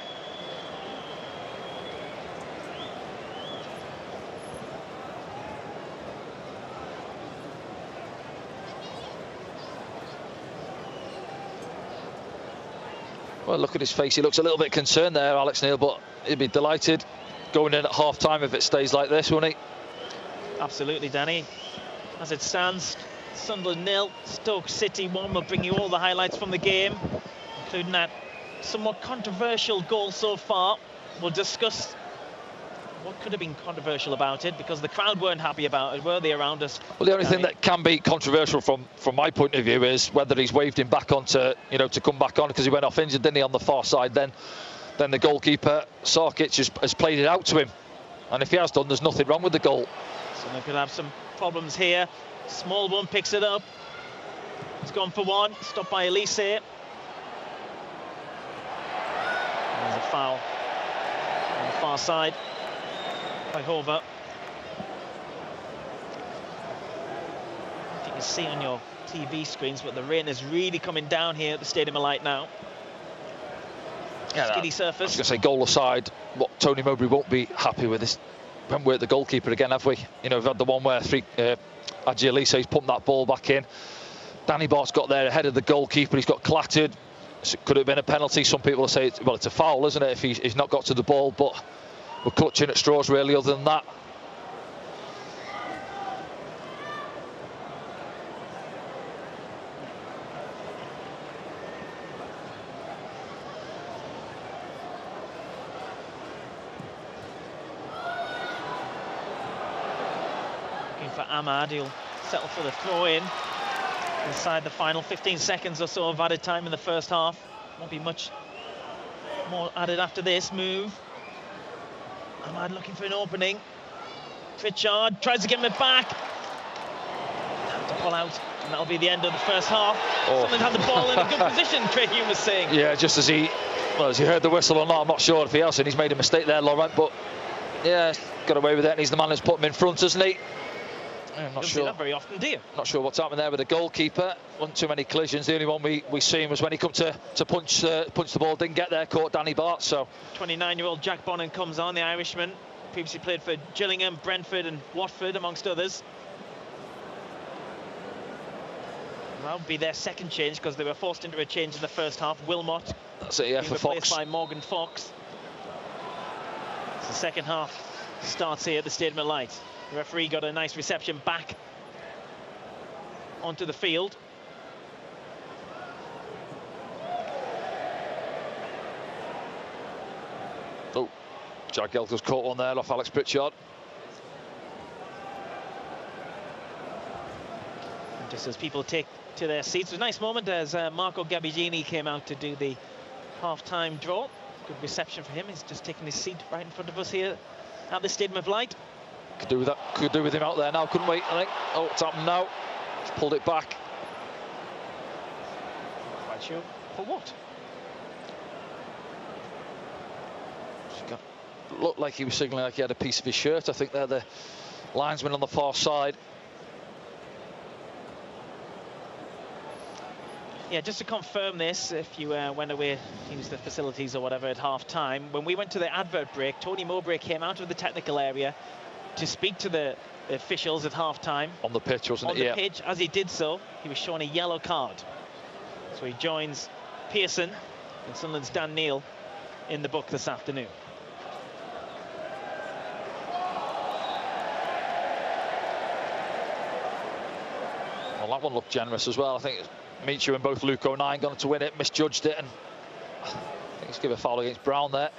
Well, look at his face, he looks a little bit concerned there, Alex Neil, but he'd be delighted going in at half-time if it stays like this, wouldn't he? Absolutely, Danny. As it stands, Sunderland 0, Stoke City 1. We'll bring you all the highlights from the game, including that somewhat controversial goal so far. We'll discuss what could have been controversial about it, because the crowd weren't happy about it, were they, around us? Well, the only thing that can be controversial from my point of view is whether he's waved him back onto, you know, to come back on, because he went off injured, didn't he, on the far side. Then the goalkeeper, Sarkic, has played it out to him. And if he has done, there's nothing wrong with the goal. So they could have some problems here. Small one picks it up. It's gone for one. Stopped by Elise. There's a foul on the far side by Hover. You can see on your TV screens, but the rain is really coming down here at the Stadium of Light now. Yeah, skiddy surface. I was going to say, goal aside, what Tony Mowbray won't be happy with is when we're at the goalkeeper again, have we? You know, we've had the one where Giolise's pumped that ball back in. Danny Bart's got there ahead of the goalkeeper. He's got clattered. So could have been a penalty. Some people will say, it's a foul, isn't it, if he's not got to the ball? But we're clutching at straws, really, other than that. For Ahmad, he'll settle for the throw-in inside the final 15 seconds or so of added time in the first half. Won't be much more added after this move. Ahmad looking for an opening. Pritchard tries to get him it back. pull out, and that'll be the end of the first half. Oh. Sunderland had the ball in a good position, Craig Hume was saying. Yeah, just as he heard the whistle or not, I'm not sure if he has, and he's made a mistake there, Laurent, but yeah, got away with it, and he's the man that's put him in front, isn't he? I'm not sure. That very often, do you? Not sure what's happening there with the goalkeeper. Wasn't too many collisions. The only one we seen was when he come to punch the ball, didn't get there, caught Danny Bart. So 29-year-old Jack Bonham comes on, the Irishman. Previously played for Gillingham, Brentford and Watford, amongst others. That would be their second change, because they were forced into a change in the first half. Wilmot, that's it, yeah, for replaced Fox. by Morgan Fox. So the second half starts here at the Stadium of Light. The referee got a nice reception back onto the field. Oh, Jack Gelter's caught one there off Alex Pritchard. And just as people take to their seats, it was a nice moment as Marco Gabbiadini came out to do the half-time draw. Good reception for him. He's just taking his seat right in front of us here at the Stadium of Light. Could do with that. Could do with him out there now, couldn't we? I think. Oh, it's happened now. He's pulled it back. Quite sure for what? Looked like he was signalling like he had a piece of his shirt. I think they're the linesman on the far side. Yeah, just to confirm this, if you went away to use the facilities or whatever at half-time, when we went to the advert break, Tony Mowbray came out of the technical area to speak to the officials at half-time. On the pitch, wasn't it? On the pitch. As he did so, he was shown a yellow card. So he joins Pearson and Sunderland's Dan Neil in the book this afternoon. Well, that one looked generous as well. I think Michu and both Luke O'Nien gone to win it, misjudged it, and I think he's given a foul against Brown there.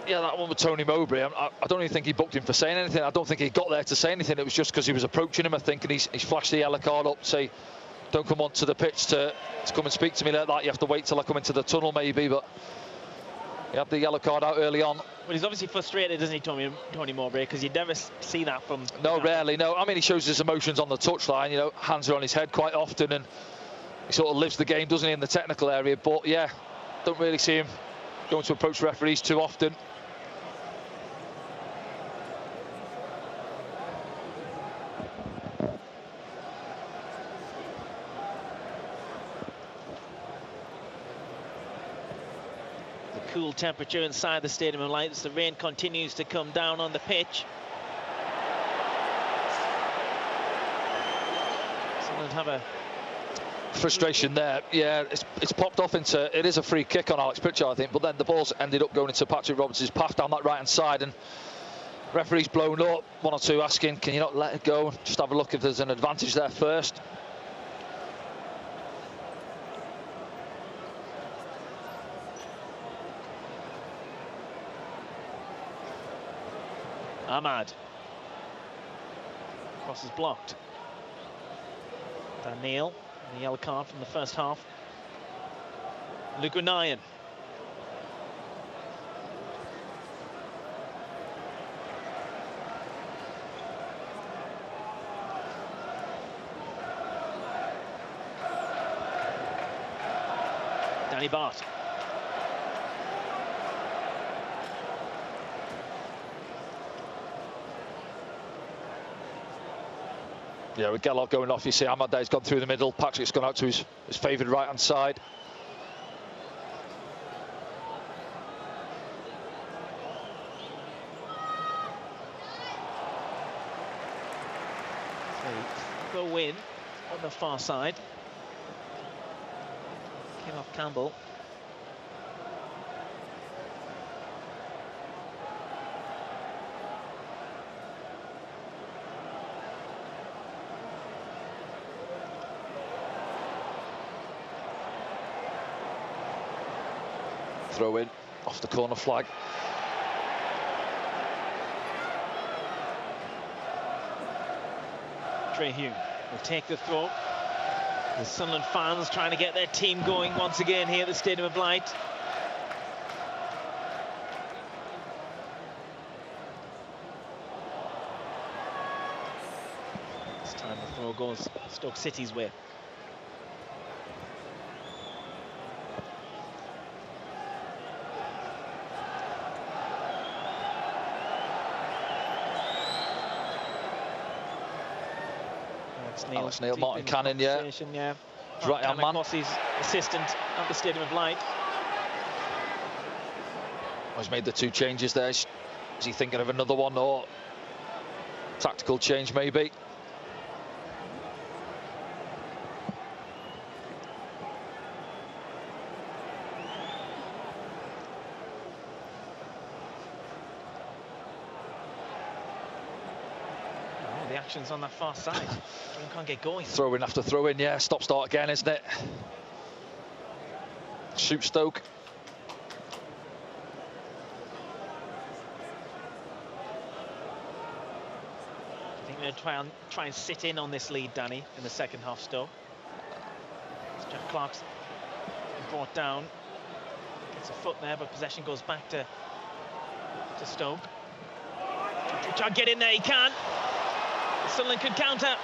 Yeah, that one with Tony Mowbray, I don't even think he booked him for saying anything. I don't think he got there to say anything. It was just because he was approaching him, I think, and he's flashed the yellow card up to say, don't come onto the pitch to come and speak to me like that. You have to wait till I come into the tunnel, maybe, but he had the yellow card out early on. Well, he's obviously frustrated, isn't he, Tony Mowbray, because you never see that from... No, rarely, no. I mean, he shows his emotions on the touchline, you know, hands are on his head quite often, and he sort of lives the game, doesn't he, in the technical area, but yeah, don't really see him going to approach referees too often. Cool temperature inside the Stadium of Light as the rain continues to come down on the pitch. Sunderland have a frustration there. Yeah, it's popped off into, it is a free kick on Alex Pritchard, I think, but then the ball's ended up going into Patrick Roberts' path down that right hand side, and referee's blown up, one or two asking, can you not let it go? Just have a look if there's an advantage there first. Ahmad. Cross is blocked. Dan Neil, the yellow card from the first half. Luke O'Nien. Danny Bart. Yeah, with Gellert going off, you see Ahmad there's gone through the middle. Patrick's gone out to his favoured right-hand side. So go in on the far side. Came off Campbell. Throw in off the corner flag. Trey Hume will take the throw. The Sunderland fans trying to get their team going once again here at the Stadium of Light. This time the throw goes Stoke City's way. Alex Neil, Martin Cannon, yeah. Right hand man. His assistant at the Stadium of Light. He's made the 2 changes there. Is he thinking of another one, or tactical change maybe? The action's on that far side. Can't get going. Throw in after throw in, yeah. Stop start again, isn't it? Shoot Stoke. I think they'll try and sit in on this lead, Danny, in the second half. Stoke. Jack Clark's brought down. Gets a foot there, but possession goes back to Stoke. Try and get in there, he can. Sunderland could counter.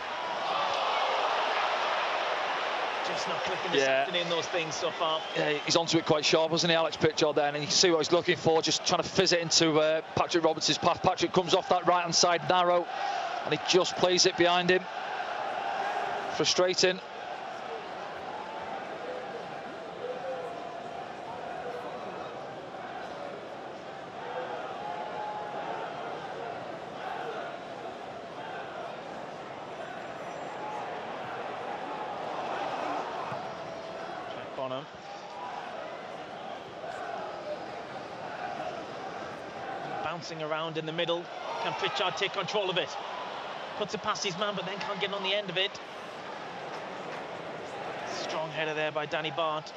Just not clicking this afternoon, those things so far. Yeah, he's onto it quite sharp, wasn't he, Alex Pritchard there? And you see what he's looking for, just trying to fizz it into Patrick Roberts' path. Patrick comes off that right-hand side narrow, and he just plays it behind him. Frustrating. Bouncing around in the middle. Can Pritchard take control of it? Puts it past his man, but then can't get on the end of it. Strong header there by Danny Bart.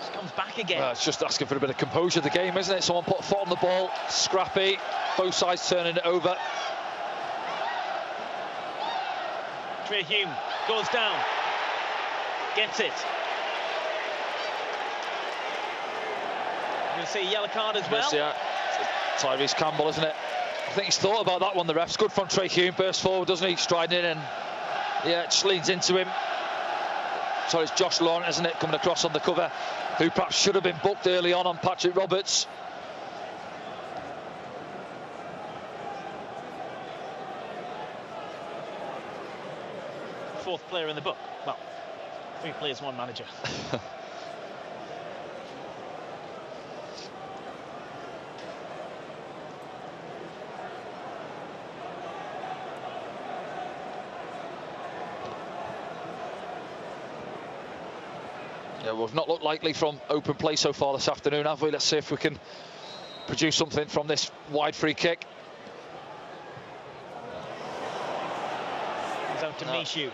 Just comes back again. It's just asking for a bit of composure of the game, isn't it? Someone put a foot on the ball, scrappy, both sides turning it over. Trey Hume goes down, gets it. You're going to see a yellow card as well. Yes, yeah. Tyrese Campbell, isn't it? I think he's thought about that one, the ref's. Good from Trey Hume, bursts forward, doesn't he? Striding in and, yeah, just leans into him. So it's Josh Laurent, isn't it, coming across on the cover, who perhaps should have been booked early on Patrick Roberts. Fourth player in the book. Well, 3 players, 1 manager. Yeah, we've not looked likely from open play so far this afternoon, have we? Let's see if we can produce something from this wide free kick. It's out to Mishu.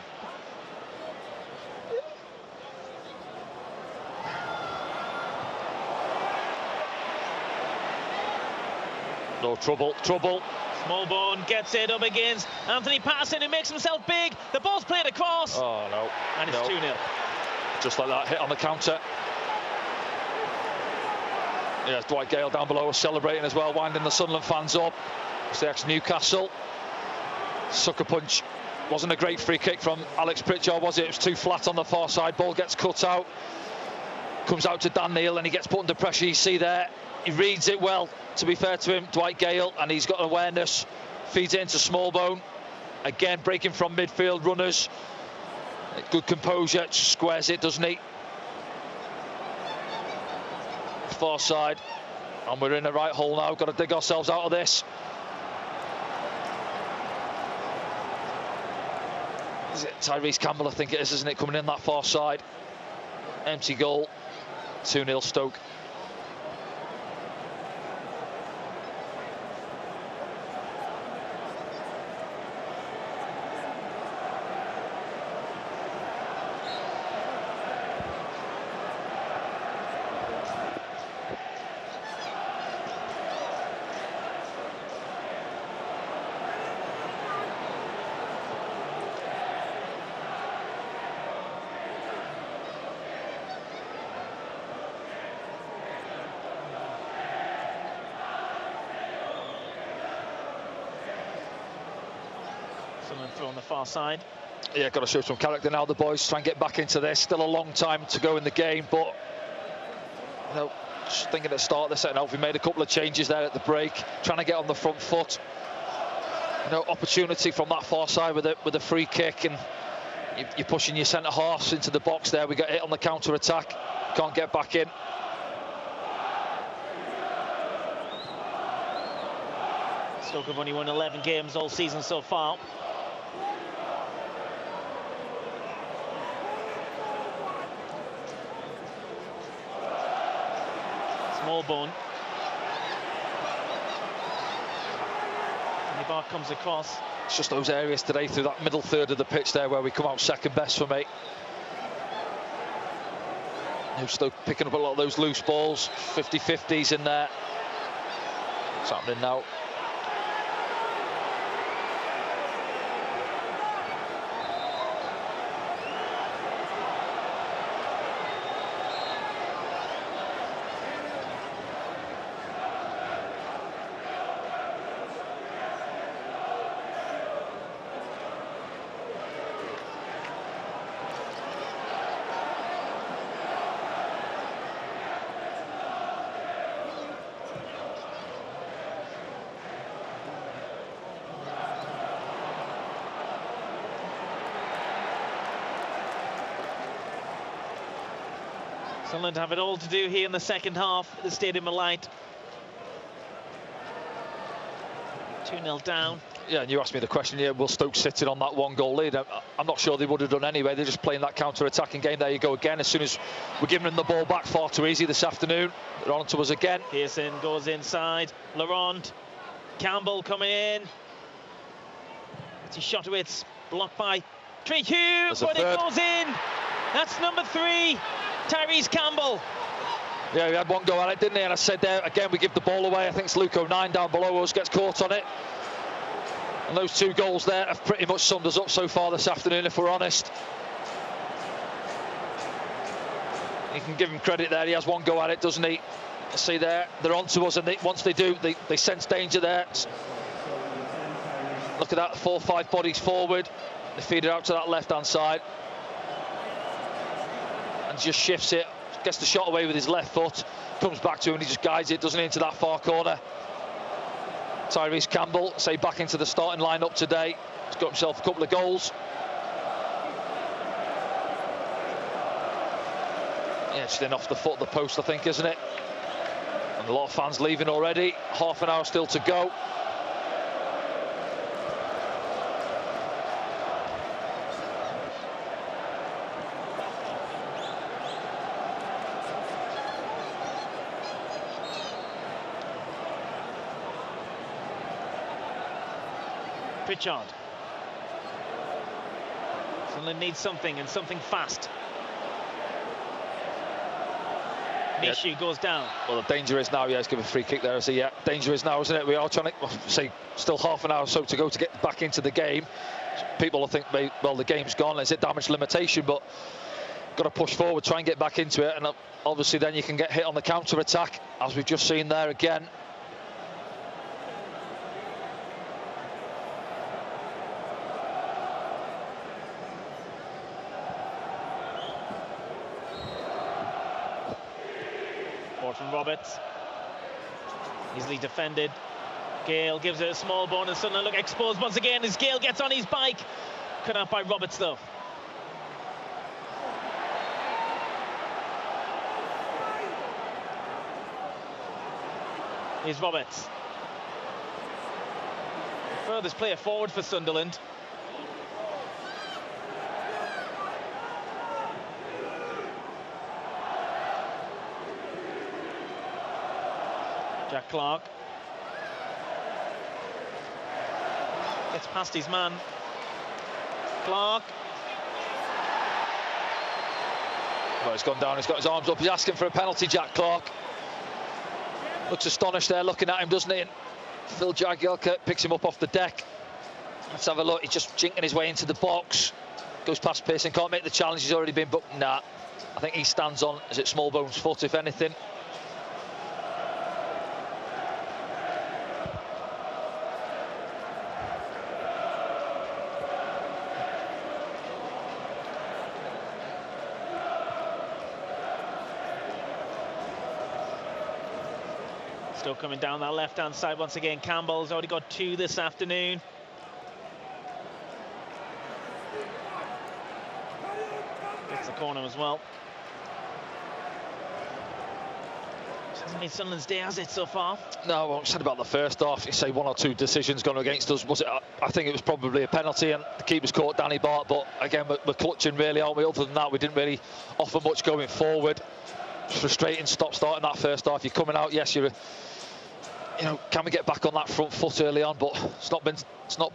No, trouble. Smallbone gets it up against Anthony Patterson, who makes himself big. The ball's played across. Oh, no. And it's 2-0. Just like that, hit on the counter. Yeah, Dwight Gale down below was celebrating as well, winding the Sunderland fans up. It's the ex-Newcastle. Sucker punch. Wasn't a great free kick from Alex Pritchard, was it? It was too flat on the far side. Ball gets cut out. Comes out to Dan Neil and he gets put under pressure. You see there, he reads it well, to be fair to him, Dwight Gale, and he's got awareness. Feeds it into Smallbone. Again, breaking from midfield runners. Good composure, squares it, doesn't he? Far side, and we're in the right hole now. Got to dig ourselves out of this. Is it Tyrese Campbell? I think it is, isn't it? Coming in that far side. Empty goal. 2-0 Stoke. Someone throw on the far side. Yeah, got to show some character now, the boys. Try and get back into this. Still a long time to go in the game, but you know, just thinking at the start of the second half, we made a couple of changes there at the break, trying to get on the front foot. You know, opportunity from that far side with a free kick, and you're pushing your centre halves into the box there. We get hit on the counter attack, can't get back in. Stoke have only won 11 games all season so far. Smallbone. And the bar comes across. It's just those areas today through that middle third of the pitch there where we come out second best for me. Stoke picking up a lot of those loose balls, 50-50s in there. What's happening now? Sunderland have it all to do here in the second half at the Stadium of Light. 2-0 down. Yeah, and you asked me the question here, will Stoke sit in on that one-goal lead? I'm not sure they would have done anyway. They're just playing that counter-attacking game. There you go again. As soon as we're giving them the ball back far too easy this afternoon, they're on to us again. Pearson goes inside. Laurent. Campbell coming in. It's his shot, it's blocked by Trehew, but it goes in. That's number 3. Tyrese Campbell. Yeah, we had one go at it, didn't he? And I said there, again, we give the ball away. I think it's Luke O'Nien down below us, gets caught on it. And those 2 goals there have pretty much summed us up so far this afternoon, if we're honest. You can give him credit there. He has one go at it, doesn't he? See there, they're on to us, and once they do, they sense danger there. Look at that, 4 or 5 bodies forward. They feed it out to that left-hand side. And just shifts it, gets the shot away with his left foot, comes back to him and he just guides it, doesn't he, into that far corner. Tyrese Campbell, say, back into the starting lineup today. He's got himself a couple of goals. Yeah, just in off the foot of the post, I think, isn't it? And a lot of fans leaving already. Half an hour still to go. Pritchard. Sunderland needs something, and something fast. Nishu goes down. Well, the danger is now, yeah, let's give a free kick there. So, yeah, danger is now, isn't it? We are trying to, say, still half an hour or so to go to get back into the game. People will think, well, the game's gone, it's a damage limitation, but got to push forward, try and get back into it, and obviously then you can get hit on the counter-attack, as we've just seen there again. From Roberts, easily defended. Gale gives it a small bone, and Sunderland look exposed once again as Gale gets on his bike. Cut out by Roberts though. Here's Roberts. The furthest player forward for Sunderland. Jack Clark gets past his man. Clark. Well, he's gone down, he's got his arms up, he's asking for a penalty, Jack Clark. Looks astonished there, looking at him, doesn't he? And Phil Jagielka picks him up off the deck. Let's have a look, he's just jinking his way into the box. Goes past Pearson, can't make the challenge, he's already been booked. Nah, I think he stands on, is it Smallbone's foot, if anything? Still coming down that left-hand side once again. Campbell's already got 2 this afternoon. Gets the corner as well. Hasn't been Sunderland's day, has it, so far? No, well, I said about the first half, you say 1 or 2 decisions gone against us. Was it? I think it was probably a penalty, and the keeper's caught Danny Bart. But again, we're clutching really, aren't we? Other than that, we didn't really offer much going forward. It's frustrating. Stop starting that first half. You're coming out. Yes, can we get back on that front foot early on? But it's not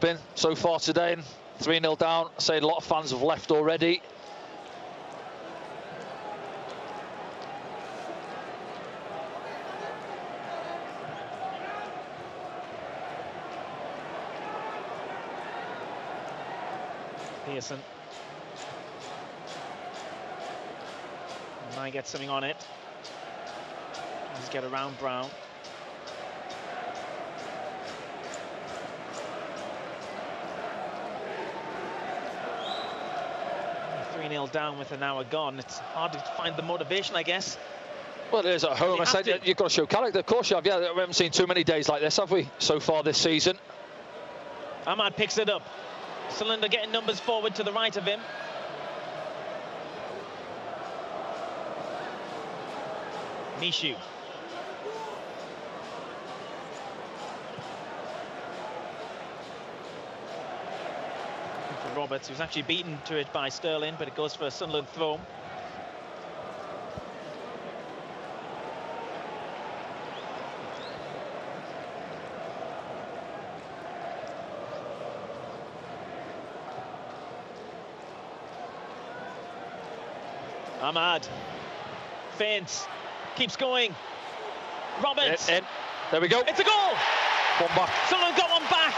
been so far today. And 3-0 down. I say a lot of fans have left already. Pearson might get something on it. Let's get around Brown. We're 3-0 down with an hour gone. It's hard to find the motivation, I guess. Well, it is at home. I said you've got to show character. Of course you have. Yeah, we haven't seen too many days like this, have we, so far this season? Ahmad picks it up. Sunderland getting numbers forward to the right of him. Mishu. For Roberts, who's actually beaten to it by Sterling, but it goes for a Sunderland throw. Ahmad feints, keeps going. Roberts. In. There we go. It's a goal. One back. Someone got one back.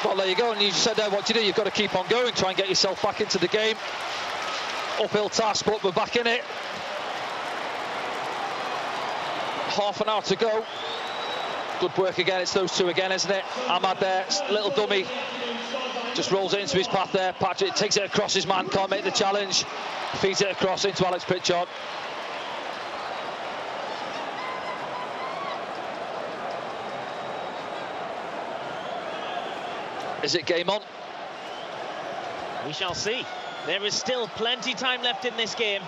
Well, there you go. And you said there, what do you do? You've got to keep on going, try and get yourself back into the game. Uphill task, but we're back in it. Half an hour to go. Good work again. It's those 2 again, isn't it? Ahmad there, little dummy. Just rolls it into his path there. Patrick takes it across his man, can't make the challenge. Feeds it across into Alex Pritchard. Is it game on? We shall see. There is still plenty time left in this game.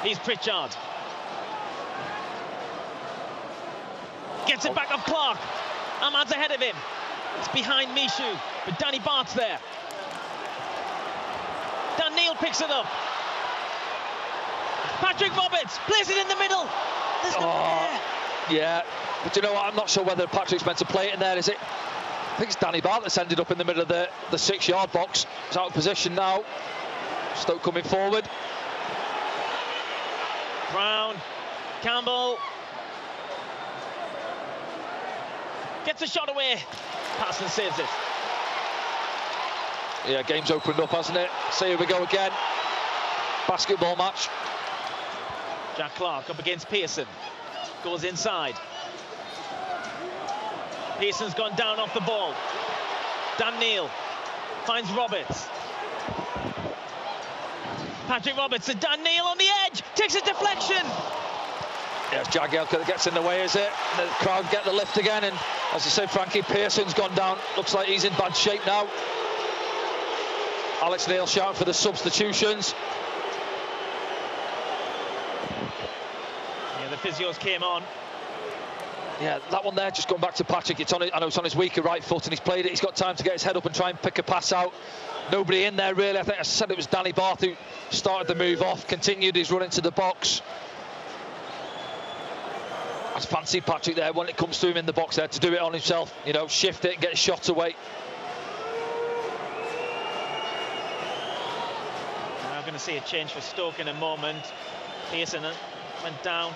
He's Pritchard. Gets it back off Clark. Ahmad's ahead of him. It's behind Mishu, but Danny Bart's there. Dan Neil picks it up. Patrick Roberts plays it in the middle. There's no there. Yeah, but you know what? I'm not sure whether Patrick's meant to play it in there, is it? I think it's Danny Bart that's ended up in the middle of the 6-yard box. He's out of position now. Stoke coming forward. Brown, Campbell. Gets a shot away. Parsons saves it. Yeah, game's opened up, hasn't it? So here we go again. Basketball match. Jack Clark up against Pearson. Goes inside. Pearson's gone down off the ball. Dan Neil finds Roberts. Patrick Roberts and Dan Neil on the edge. Takes a deflection. Yeah, Jagielka that gets in the way, is it? The crowd get the lift again, and as I said, Frankie, Pearson's gone down. Looks like he's in bad shape now. Alex Neil shouting for the substitutions. Yeah, the physios came on. Yeah, that one there, just going back to Patrick, I know it's on his weaker right foot and he's played it. He's got time to get his head up and try and pick a pass out. Nobody in there really. I think I said it was Danny Bart who started the move off, continued his run into the box. I fancy Patrick there when it comes to him in the box there to do it on himself, you know, shift it and get his shot away. We're now going to see a change for Stoke in a moment. Pearson went down.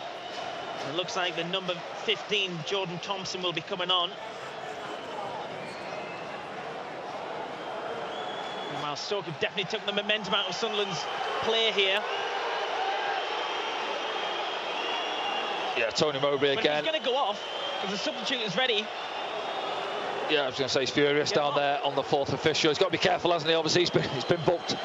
It looks like the number 15, Jordan Thompson, will be coming on. Meanwhile, Stoke have definitely took the momentum out of Sunderland's play here. Yeah, Tony Mowbray But again. he's going to go off because the substitute is ready. Yeah, I was going to say he's furious down there on the fourth official. He's got to be careful, hasn't he? Obviously, he's been booked.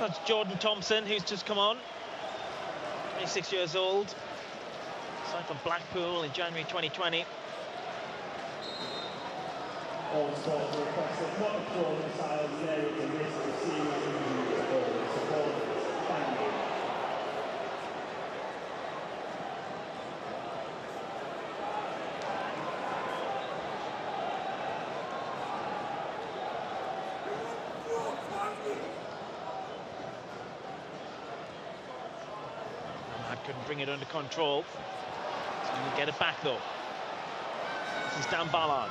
That's Jordan Thompson, who's just come on. 26 years old. Signed for Blackpool in January 2020. All sports requested what applause aside there is a risk of serious injury for the supporters. Thank you. Couldn't bring it under control. So we'll get it back though. This is Dan Ballard.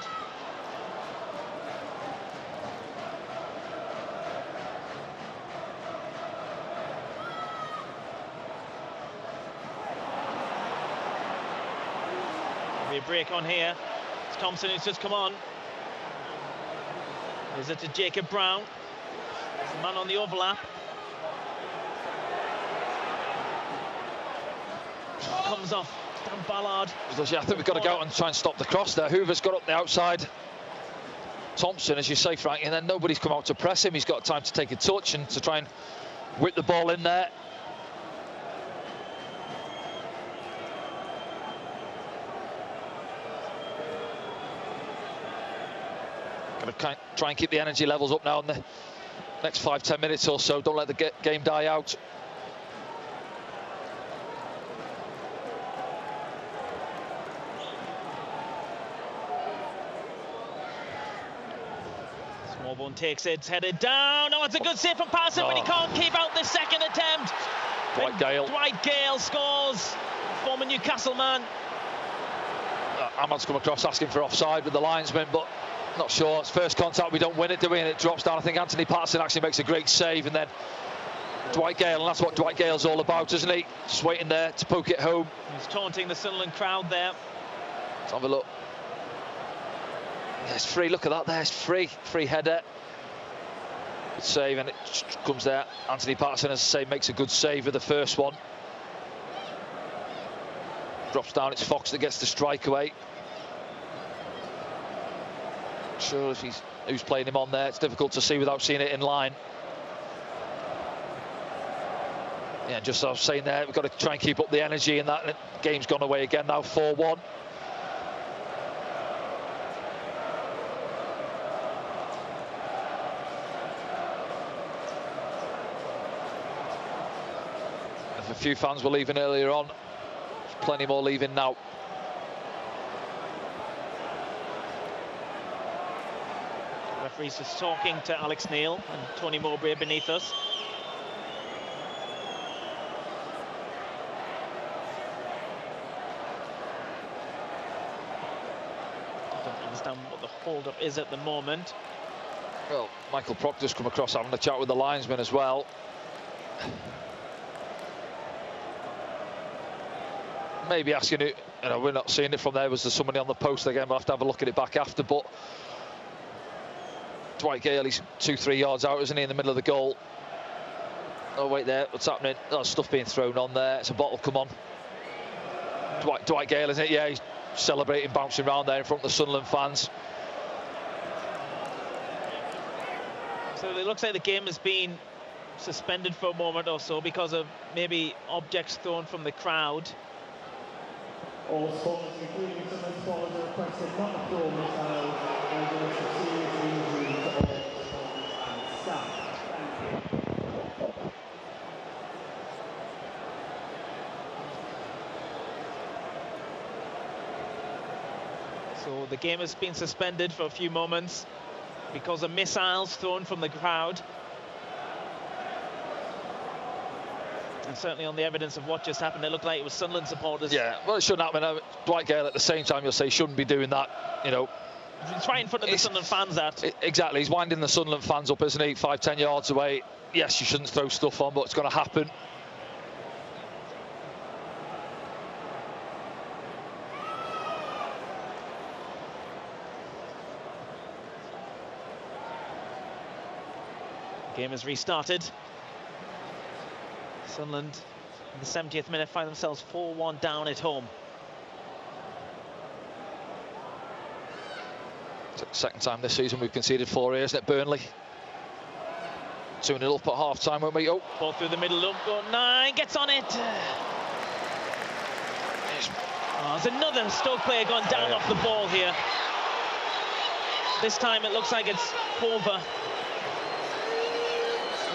There'll be a break on here. It's Thompson who's just come on. Is it to Jacob Brown? There's a man on the overlap. Comes off Dan Ballard. I think we've got to go out and try and stop the cross there. Hoover's got up the outside. Thompson, as you say, Frank, and then nobody's come out to press him. He's got time to take a touch and to try and whip the ball in there. Got to try and keep the energy levels up now in the next 5-10 minutes or so. Don't let the game die out. Smallbone takes it, it's headed down. Oh, it's a good save from Patterson, but he can't keep out the second attempt. Dwight Gale scores. Former Newcastle man. Ahmad's come across asking for offside with the linesman, but not sure. It's first contact, we don't win it, do we? And it drops down. I think Anthony Patterson actually makes a great save, and then Dwight Gale, and that's what Dwight Gale's all about, isn't he? Just waiting there to poke it home. He's taunting the Sunderland crowd there. Let's have a look. Yeah, it's free, look at that there, it's free header. Good save, and it comes there. Anthony Patterson, as I say, makes a good save of the first one. Drops down, it's Fox that gets the strike away. Not sure if who's playing him on there, it's difficult to see without seeing it in line. Yeah, just as I was saying there, we've got to try and keep up the energy, and that game's gone away again now, 4-1. A few fans were leaving earlier on. There's plenty more leaving now. The referee's just talking to Alex Neil and Tony Mowbray beneath us. I don't understand what the hold-up is at the moment. Well, Michael Proctor's come across having a chat with the linesman as well. Maybe asking it, we're not seeing it from there. Was there somebody on the post again? We'll have to have a look at it back after. But Dwight Gale, he's 2-3 yards out, isn't he, in the middle of the goal? Oh, wait there, what's happening? Oh, stuff being thrown on there. It's a bottle, come on. Dwight Gale, isn't it? Yeah, he's celebrating, bouncing around there in front of the Sunderland fans. So it looks like the game has been suspended for a moment or so because of maybe objects thrown from the crowd. All sports, including some of the sports, are requested not to throw missiles and there is a serious injury to all sports and staff. Thank you. So the game has been suspended for a few moments. because of missiles thrown from the crowd. And certainly on the evidence of what just happened, it looked like it was Sunderland supporters. Yeah, well, it shouldn't happen. Dwight Gale, at the same time, you'll say, shouldn't be doing that, you know. It's right in front of the Sunderland fans, that. Exactly, he's winding the Sunderland fans up, isn't he? 5-10 yards away. Yes, you shouldn't throw stuff on, but it's going to happen. Game has restarted. Sunderland in the 70th minute find themselves 4-1 down at home. Second time this season we've conceded 4 here, isn't it? Burnley 2-0 up at half time, won't we? Oh, ball through the middle, look, go 9, gets on it. Oh, there's another Stoke player gone down off the ball here. This time it looks like it's Hova.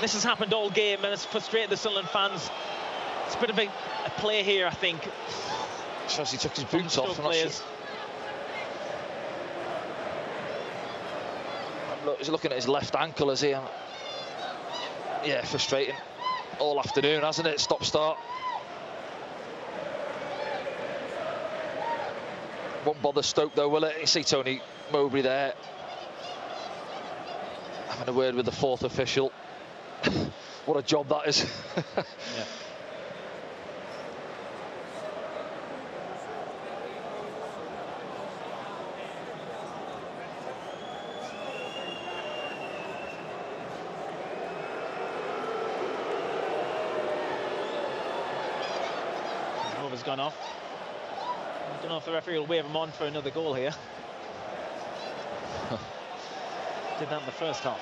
This has happened all game and it's frustrated the Sunderland fans. It's a bit of a play here, I think. Shows he took his boots off. I'm not sure. He's looking at his left ankle, is he? Yeah, frustrating all afternoon, hasn't it? Stop-start. Won't bother Stoke though, will it? You see Tony Mowbray there having a word with the fourth official. What a job that is. Yeah. Over's gone off. I don't know if the referee will wave him on for another goal here. Did that in the first half.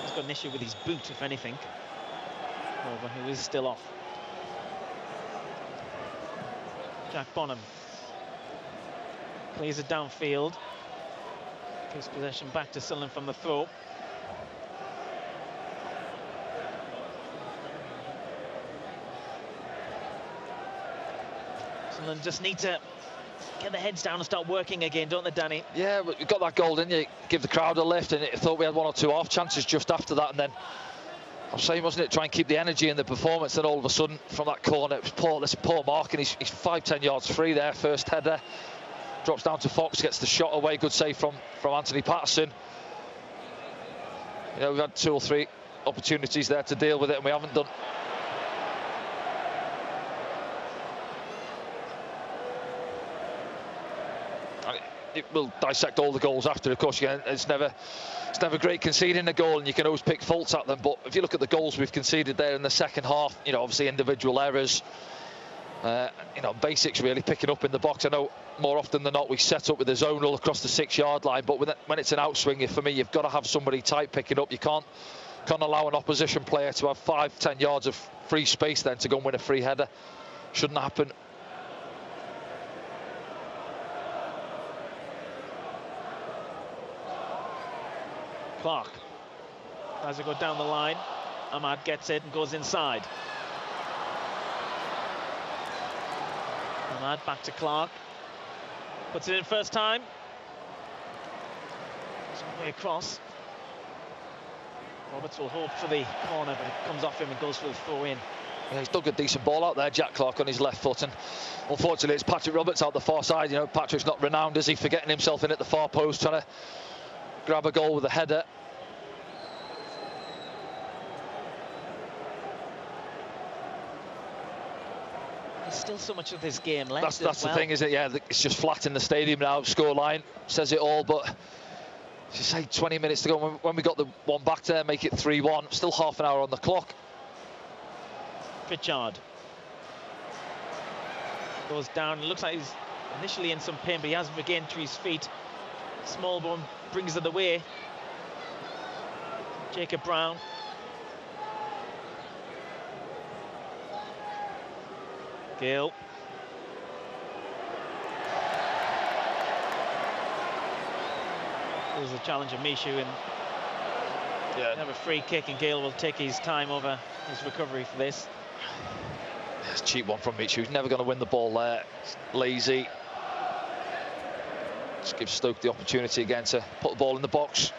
He's got an issue with his boot, if anything. Over, who is still off. Jack Bonham clears it downfield. Gives possession back to Sunderland from the throw. Sunderland just need to get their heads down and start working again, don't they, Danny? Yeah, but you got that goal, didn't you? Give the crowd a lift, and I thought we had 1 or 2 half chances just after that, and then I was saying, wasn't it, try and keep the energy in the performance, and all of a sudden from that corner it was poor. Listen, poor mark, and he's 5-10 yards free there. First header drops down to Fox, gets the shot away. Good save from Anthony Patterson. You know, we've had 2 or 3 opportunities there to deal with it, and we haven't done. We'll dissect all the goals after, of course. It's never great conceding a goal, and you can always pick faults at them. But if you look at the goals we've conceded there in the second half, you know, obviously individual errors, you know, basics really picking up in the box. I know more often than not we set up with a zonal across the 6-yard line, but when it's an outswing, for me, you've got to have somebody tight picking up. You can't allow an opposition player to have 5-10 yards of free space then to go and win a free header. Shouldn't happen. Clark as it goes down the line. Ahmad gets it and goes inside. Ahmad back to Clark. Puts it in first time. Some way across. Roberts will hope for the corner, but it comes off him and goes for the throw in. Yeah, he's dug a decent ball out there, Jack Clark, on his left foot, and unfortunately it's Patrick Roberts out the far side. You know, Patrick's not renowned, is he, for getting himself in at the far post, trying to grab a goal with a header. There's still so much of this game left. That's the thing, isn't it? Yeah, it's just flat in the stadium now. Scoreline says it all, but as you say, 20 minutes to go. When we got the one back there, make it 3-1. Still half an hour on the clock. Pritchard goes down. It looks like he's initially in some pain, but he has regained to his feet. Smallbone brings it away. Jacob Brown. Gale. There's a challenge of Mishu, and Yeah. Have a free kick, and Gale will take his time over his recovery for this. It's a cheap one from Mitch, who's never going to win the ball there. It's lazy. Just gives Stoke the opportunity again to put the ball in the box.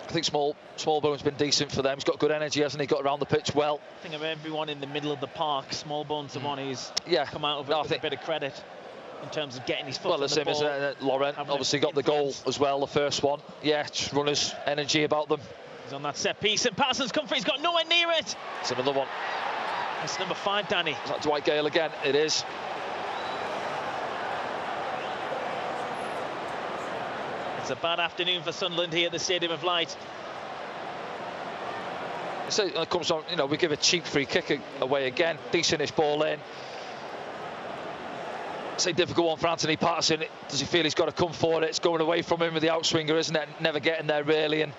I think Smallbone's been decent for them. He's got good energy, hasn't he? Got around the pitch well. I think of everyone in the middle of the park, Smallbone's the one who's come out of it with a bit of credit in terms of getting his foot on the ball. Well, Laurent obviously got the goal as well, the first one. Yeah, just runners, energy about them. He's on that set piece, and Parsons come for it. He's got nowhere near it. It's another one. That's number 5, Danny. Is that Dwight Gale again? It is. It's a bad afternoon for Sunderland here at the Stadium of Light. So it comes on, we give a cheap free kick away again. Decentish ball in. It's a difficult one for Anthony Patterson. Does he feel he's got to come forward? It's going away from him with the outswinger, isn't it? Never getting there really. And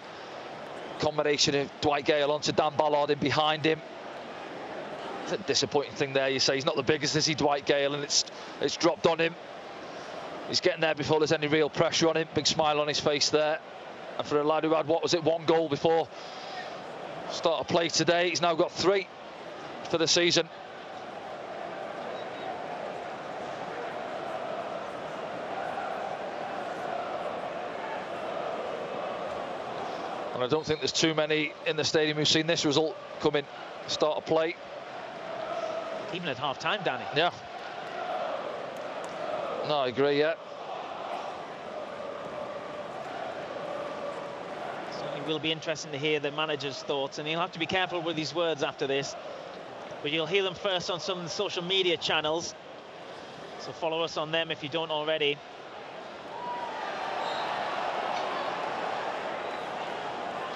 combination of Dwight Gale onto Dan Ballard in behind him. It's a disappointing thing there. You say he's not the biggest, is he, Dwight Gale? And it's dropped on him. He's getting there before there's any real pressure on him. Big smile on his face there. And for a lad who had, what was it, 1 goal before start of play today, he's now got 3 for the season. And I don't think there's too many in the stadium who've seen this result coming start of play. Even at half-time, Danny. Yeah. No, I agree, yeah. Certainly will be interesting to hear the manager's thoughts, and he'll have to be careful with his words after this. But you'll hear them first on some of the social media channels, so follow us on them if you don't already.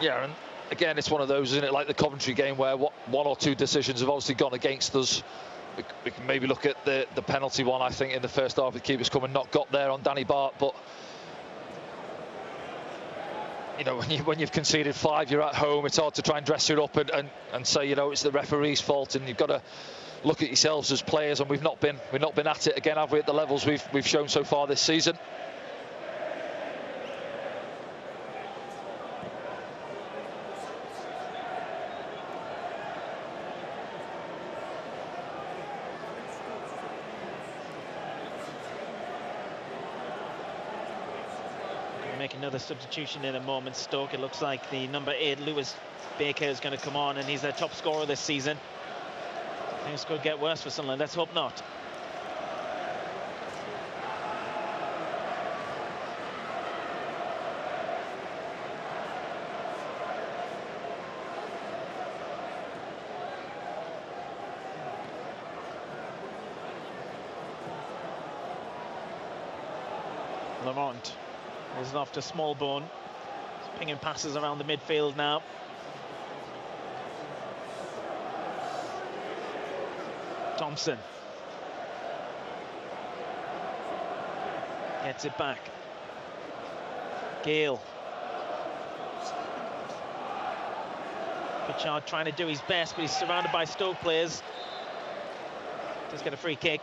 Yeah, and again, it's one of those, isn't it, like the Coventry game where 1 or 2 decisions have obviously gone against us. We can maybe look at the penalty one, I think, in the first half. The keeper's come and not got there on Danny Bart, but when you've conceded 5, you're at home. It's hard to try and dress it up and say it's the referee's fault, and you've got to look at yourselves as players. And we've not been at it again, have we, at the levels we've shown so far this season. Make another substitution in a moment. Stoke, it looks like the number 8 Lewis Baker is going to come on, and he's their top scorer this season. Things could get worse for Sunderland. Let's hope not. Lamont is off to Smallbone. He's pinging passes around the midfield now. Thompson gets it back. Gale. Pritchard trying to do his best, but he's surrounded by Stoke players. Does get a free kick.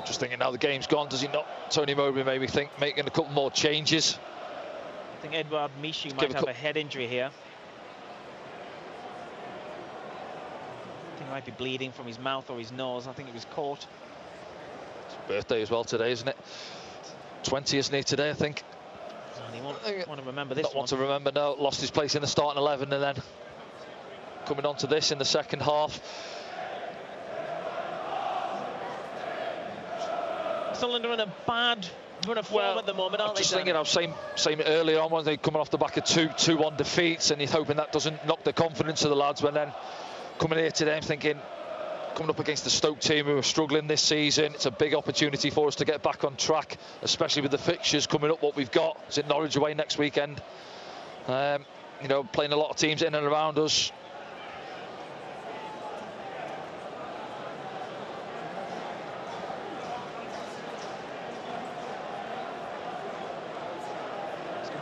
Just thinking now the game's gone, does he not, Tony Mowbray, maybe think making a couple more changes? I think Edouard Michu might have a head injury here. I think he might be bleeding from his mouth or his nose. I think it was caught. It's his birthday as well today, isn't it? 20, isn't he, today, I think? And he won't want to remember this one. Not want to remember, no. Lost his place in the starting 11 and then coming on to this in the second half. Sunderland are in a bad run of form at the moment, aren't they? Just thinking, I was saying earlier on, when they coming off the back of 2-1 defeats, and you're hoping that doesn't knock the confidence of the lads. When then coming here today, I'm thinking, coming up against the Stoke team who are struggling this season, it's a big opportunity for us to get back on track, especially with the fixtures coming up. What we've got is it Norwich away next weekend. Playing a lot of teams in and around us.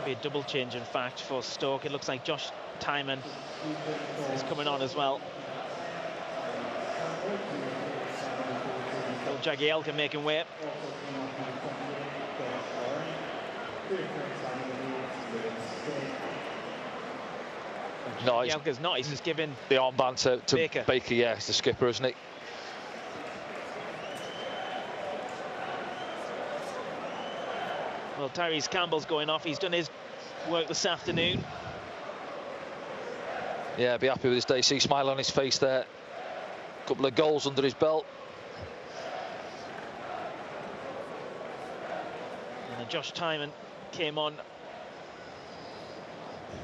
Be a double change, in fact, for Stoke. It looks like Josh Tyman is coming on as well. Jagielka making way. No, Jagielka's not. He's just giving the armband to Baker. Yeah, it's the skipper, isn't he? Well, Tyrese Campbell's going off. He's done his work this afternoon. Yeah, be happy with his day. See smile on his face there. Couple of goals under his belt. And then Josh Tyman came on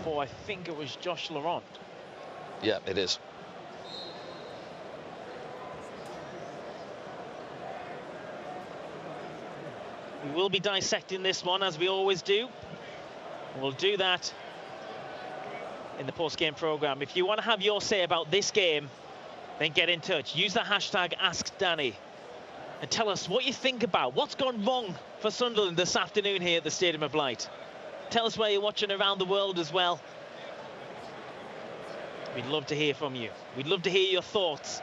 for, I think it was Josh Laurent. Yeah, it is. We will be dissecting this one, as we always do. We'll do that in the post-game programme. If you want to have your say about this game, then get in touch. Use the hashtag AskDanny and tell us what you think about what's gone wrong for Sunderland this afternoon here at the Stadium of Light. Tell us where you're watching around the world as well. We'd love to hear from you. We'd love to hear your thoughts.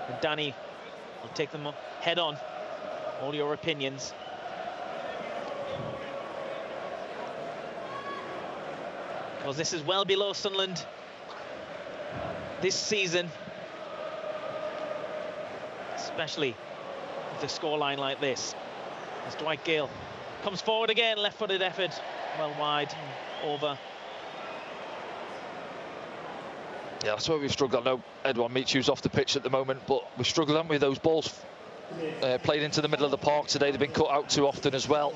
And Danny will take them head on, all your opinions. Because this is well below Sunderland this season, especially with a scoreline like this. As Dwight Gale comes forward again, left-footed effort, well wide, over. Yeah, that's where we've struggled. I know Edouard Michu's off the pitch at the moment, but we've struggled, haven't we? Those balls played into the middle of the park today. They've been cut out too often as well.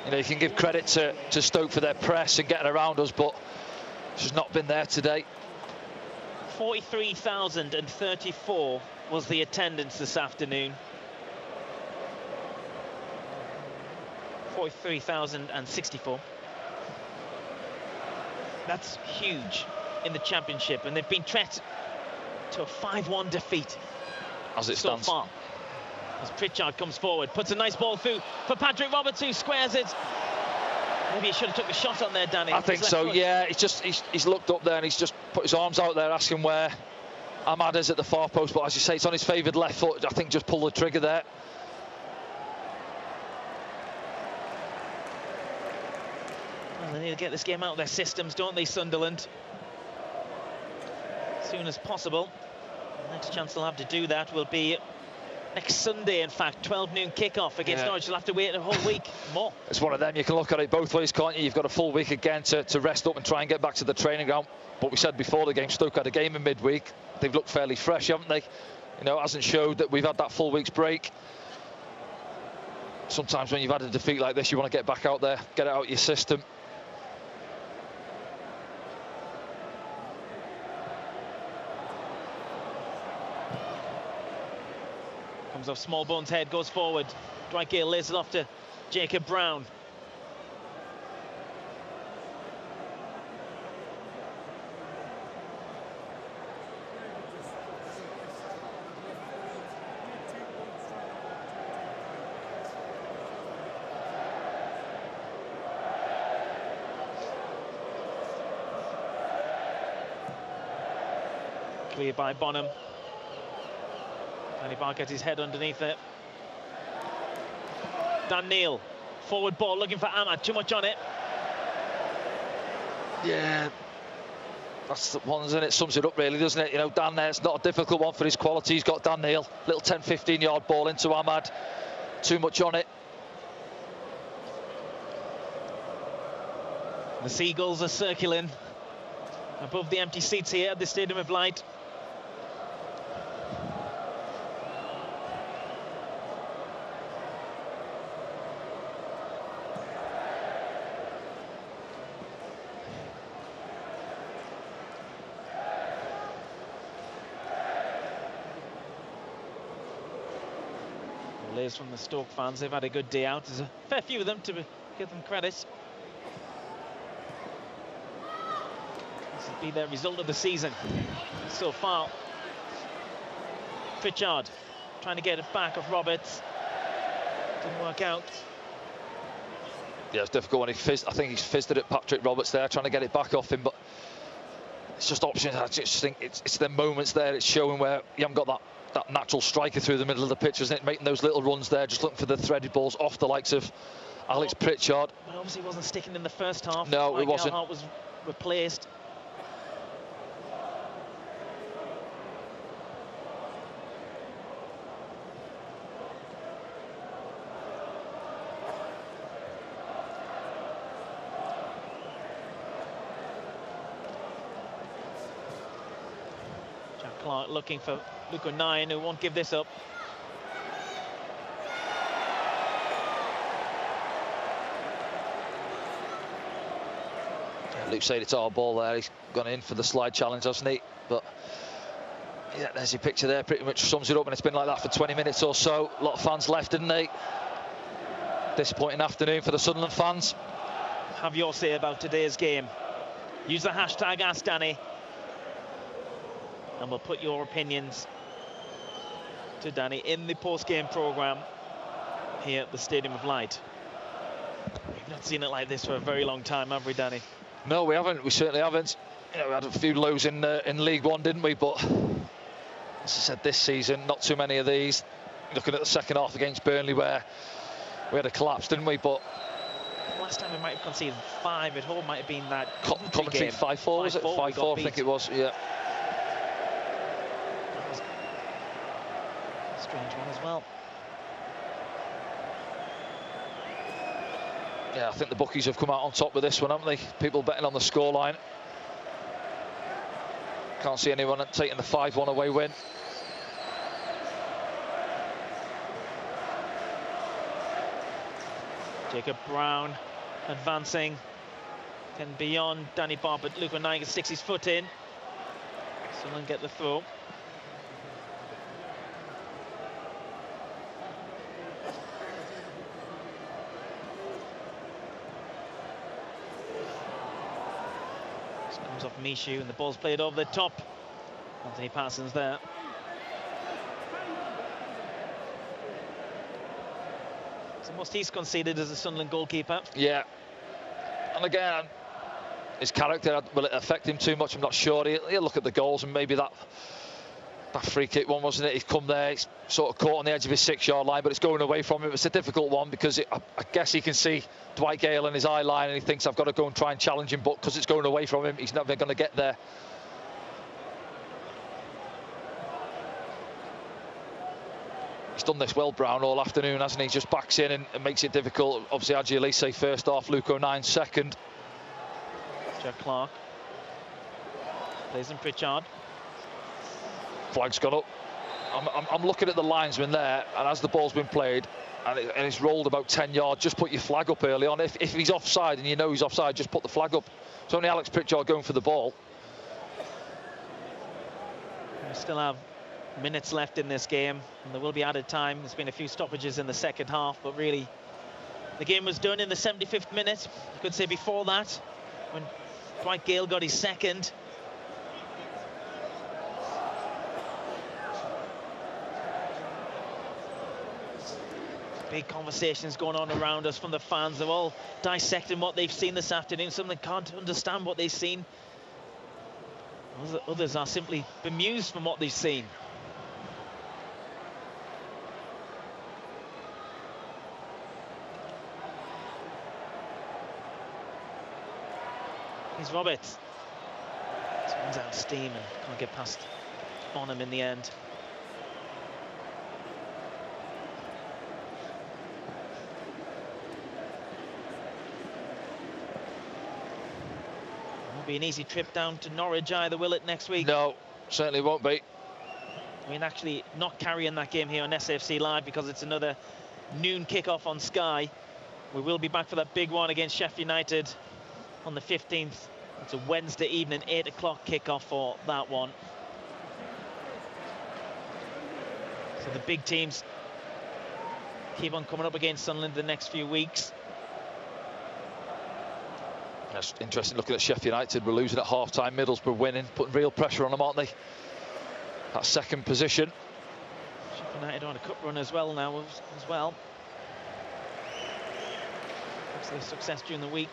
You know, you can give credit to Stoke for their press and getting around us, but it's just not been there today. 43,034 was the attendance this afternoon. 43,064. That's huge in the Championship, and they've been treated to a 5-1 defeat as it so stands. far. As Pritchard comes forward, puts a nice ball through for Patrick Roberts, who squares it. Maybe he should have took a shot on there, Danny. I think so, yeah. He's looked up there and he's just put his arms out there asking where Ahmad is at the far post, but as you say, it's on his favoured left foot. I think just pull the trigger there. Well, they need to get this game out of their systems, don't they, Sunderland? As soon as possible. The next chance they'll have to do that will be next Sunday, in fact, 12 noon kickoff against Norwich. You'll have to wait a whole week more. It's one of them. You can look at it both ways, can't you? You've got a full week again to rest up and try and get back to the training ground. But we said before the game, Stoke had a game in midweek. They've looked fairly fresh, haven't they? You know, it hasn't showed that we've had that full week's break. Sometimes when you've had a defeat like this, you want to get back out there, get it out of your system. Comes off Smallbone's head, goes forward. Dwight Gale lays it off to Jacob Brown. Cleared by Bonham. Danny Barr gets his head underneath it. Dan Neil, forward ball looking for Ahmad, too much on it. Yeah, that's the one, isn't it? Sums it up really, doesn't it? You know, Dan there, it's not a difficult one for his quality. He's got Dan Neil, little 10-15 yard ball into Ahmad, too much on it. The Seagulls are circling above the empty seats here at the Stadium of Light. From the Stoke fans, they've had a good day out. There's a fair few of them, to give them credit. This will be their result of the season so far. Pritchard trying to get it back off Roberts. Didn't work out. Yeah, it's difficult when he fizzed. I think he's fizzed it at Patrick Roberts there, trying to get it back off him, but it's just options. I just think it's the moments there. It's showing where you haven't got that natural striker through the middle of the pitch, isn't it? Making those little runs there, just looking for the threaded balls off the likes of Alex Pritchard. But obviously wasn't sticking in the first half. No, Mike it wasn't. Gallagher was replaced. Jack Clark looking for Luke O'Nien, who won't give this up. Luke said it's our ball there. He's gone in for the slide challenge, hasn't he? But yeah, there's your picture there. Pretty much sums it up, and it's been like that for 20 minutes or so. A lot of fans left, didn't they? Disappointing afternoon for the Sunderland fans. Have your say about today's game. Use the hashtag #AskDanny, and we'll put your opinions to Danny in the post-game programme here at the Stadium of Light. We've not seen it like this for a very long time, have we, Danny? No, we haven't. We certainly haven't. You know, we had a few lows in League One, didn't we? But as I said, this season, not too many of these. Looking at the second half against Burnley, where we had a collapse, didn't we? But last time we might have conceded 5 at home, might have been that Coventry 5-4, was it? 5-4, I think it was. Yeah. That was a strange one as well. Yeah, I think the bookies have come out on top with this one, haven't they? People betting on the scoreline. Can't see anyone taking the 5-1 away win. Jacob Brown advancing, then beyond Danny Barr, but Luke O'Nien sticks his foot in. Someone get the throw. Comes off Mishu, and the ball's played over the top. Anthony Parsons there. It's the most he's conceded as a Sunderland goalkeeper. Yeah. And again, his character, will it affect him too much? I'm not sure. He'll look at the goals, and maybe that free kick one, wasn't it? He's come there, he's sort of caught on the edge of his 6-yard line, but it's going away from him. It's a difficult one because I guess he can see Dwight Gale in his eye line, and he thinks, I've got to go and try and challenge him, but because it's going away from him, he's never going to get there. He's done this well, Brown, all afternoon, hasn't he? Just backs in and makes it difficult. Obviously, Adji first half, Luke O'Nien second. Jack Clark plays in Pritchard. Flag's gone up. I'm looking at the linesman there, and as the ball's been played and it's rolled about 10 yards, just put your flag up early on. If he's offside and you know he's offside, just put the flag up. It's only Alex Pritchard going for the ball. We still have minutes left in this game, and there will be added time. There's been a few stoppages in the second half, but really the game was done in the 75th minute. You could say before that, when Dwight Gale got his second. Big conversations going on around us from the fans. They're all dissecting what they've seen this afternoon. Some of them can't understand what they've seen. Others are simply bemused from what they've seen. Here's Roberts. He runs out of steam and can't get past Bonham in the end. Be an easy trip down to Norwich either, will it, next week? No, certainly won't be. I mean, actually not carrying that game here on SFC Live because it's another noon kickoff on Sky. We will be back for that big one against Sheffield United on the 15th. It's a Wednesday evening 8 o'clock kickoff for that one. So the big teams keep on coming up against Sunderland the next few weeks. That's interesting looking at Sheffield United. We're losing at half-time, Middlesbrough winning, putting real pressure on them, aren't they? That second position. Sheffield United on a cup run as well now, as well. Obviously a success during the week.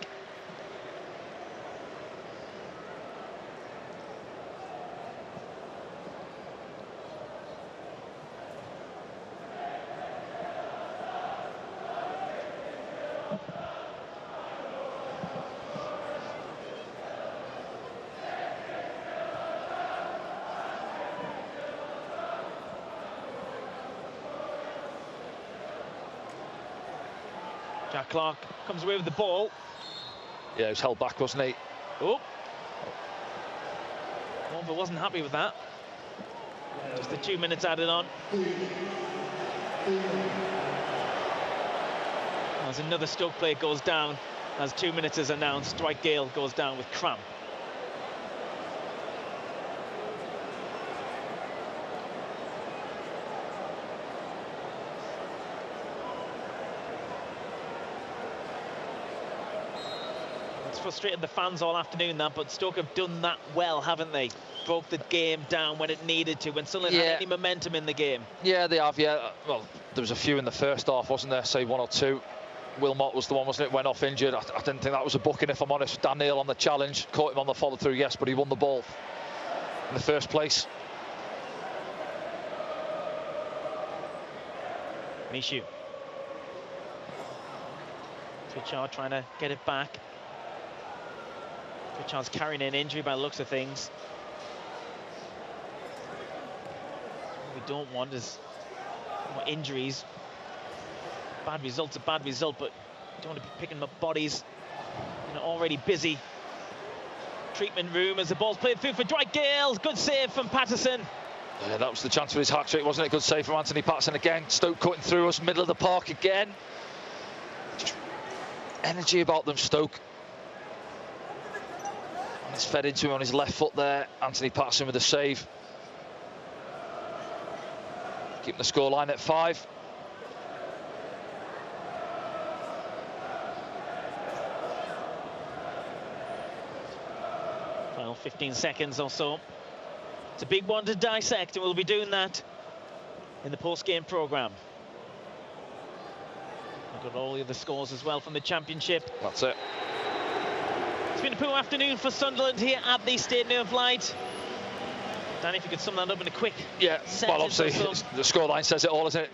Jack Clark comes away with the ball. Yeah, he was held back, wasn't he? Oh. Wolver wasn't happy with that. Just the 2 minutes added on. As another Stoke player goes down, as 2 minutes is announced, Dwight Gale goes down with cramp. Frustrated the fans all afternoon, that, but Stoke have done that well, haven't they? Broke the game down when it needed to, when Sunderland had any momentum in the game. Yeah, they have, yeah. Well, there was a few in the first half, wasn't there? Say 1 or 2. Wilmot was the one, wasn't it? Went off injured. I didn't think that was a booking, if I'm honest. Dan Neil on the challenge, caught him on the follow-through, yes, but he won the ball in the first place. Michu. Pritchard trying to get it back. Pritchard's carrying an injury by the looks of things. What we don't want is more injuries. Bad result's a bad result, but you don't want to be picking up bodies in an already busy treatment room as the ball's played through for Dwight Gale. Good save from Patterson. Yeah, that was the chance for his hat-trick, wasn't it? Good save from Anthony Patterson again. Stoke cutting through us, middle of the park again. Just energy about them, Stoke. It's fed into him on his left foot there. Anthony Patterson with a save. Keeping the scoreline at 5. Final 15 seconds or so. It's a big one to dissect, and we'll be doing that in the post-game programme. We've got all the other scores as well from the Championship. That's it. It's been a poor afternoon for Sunderland here at the Stadium of Light. Danny, if you could sum that up in a quick Yeah, well, obviously, so. the scoreline says it all, isn't it?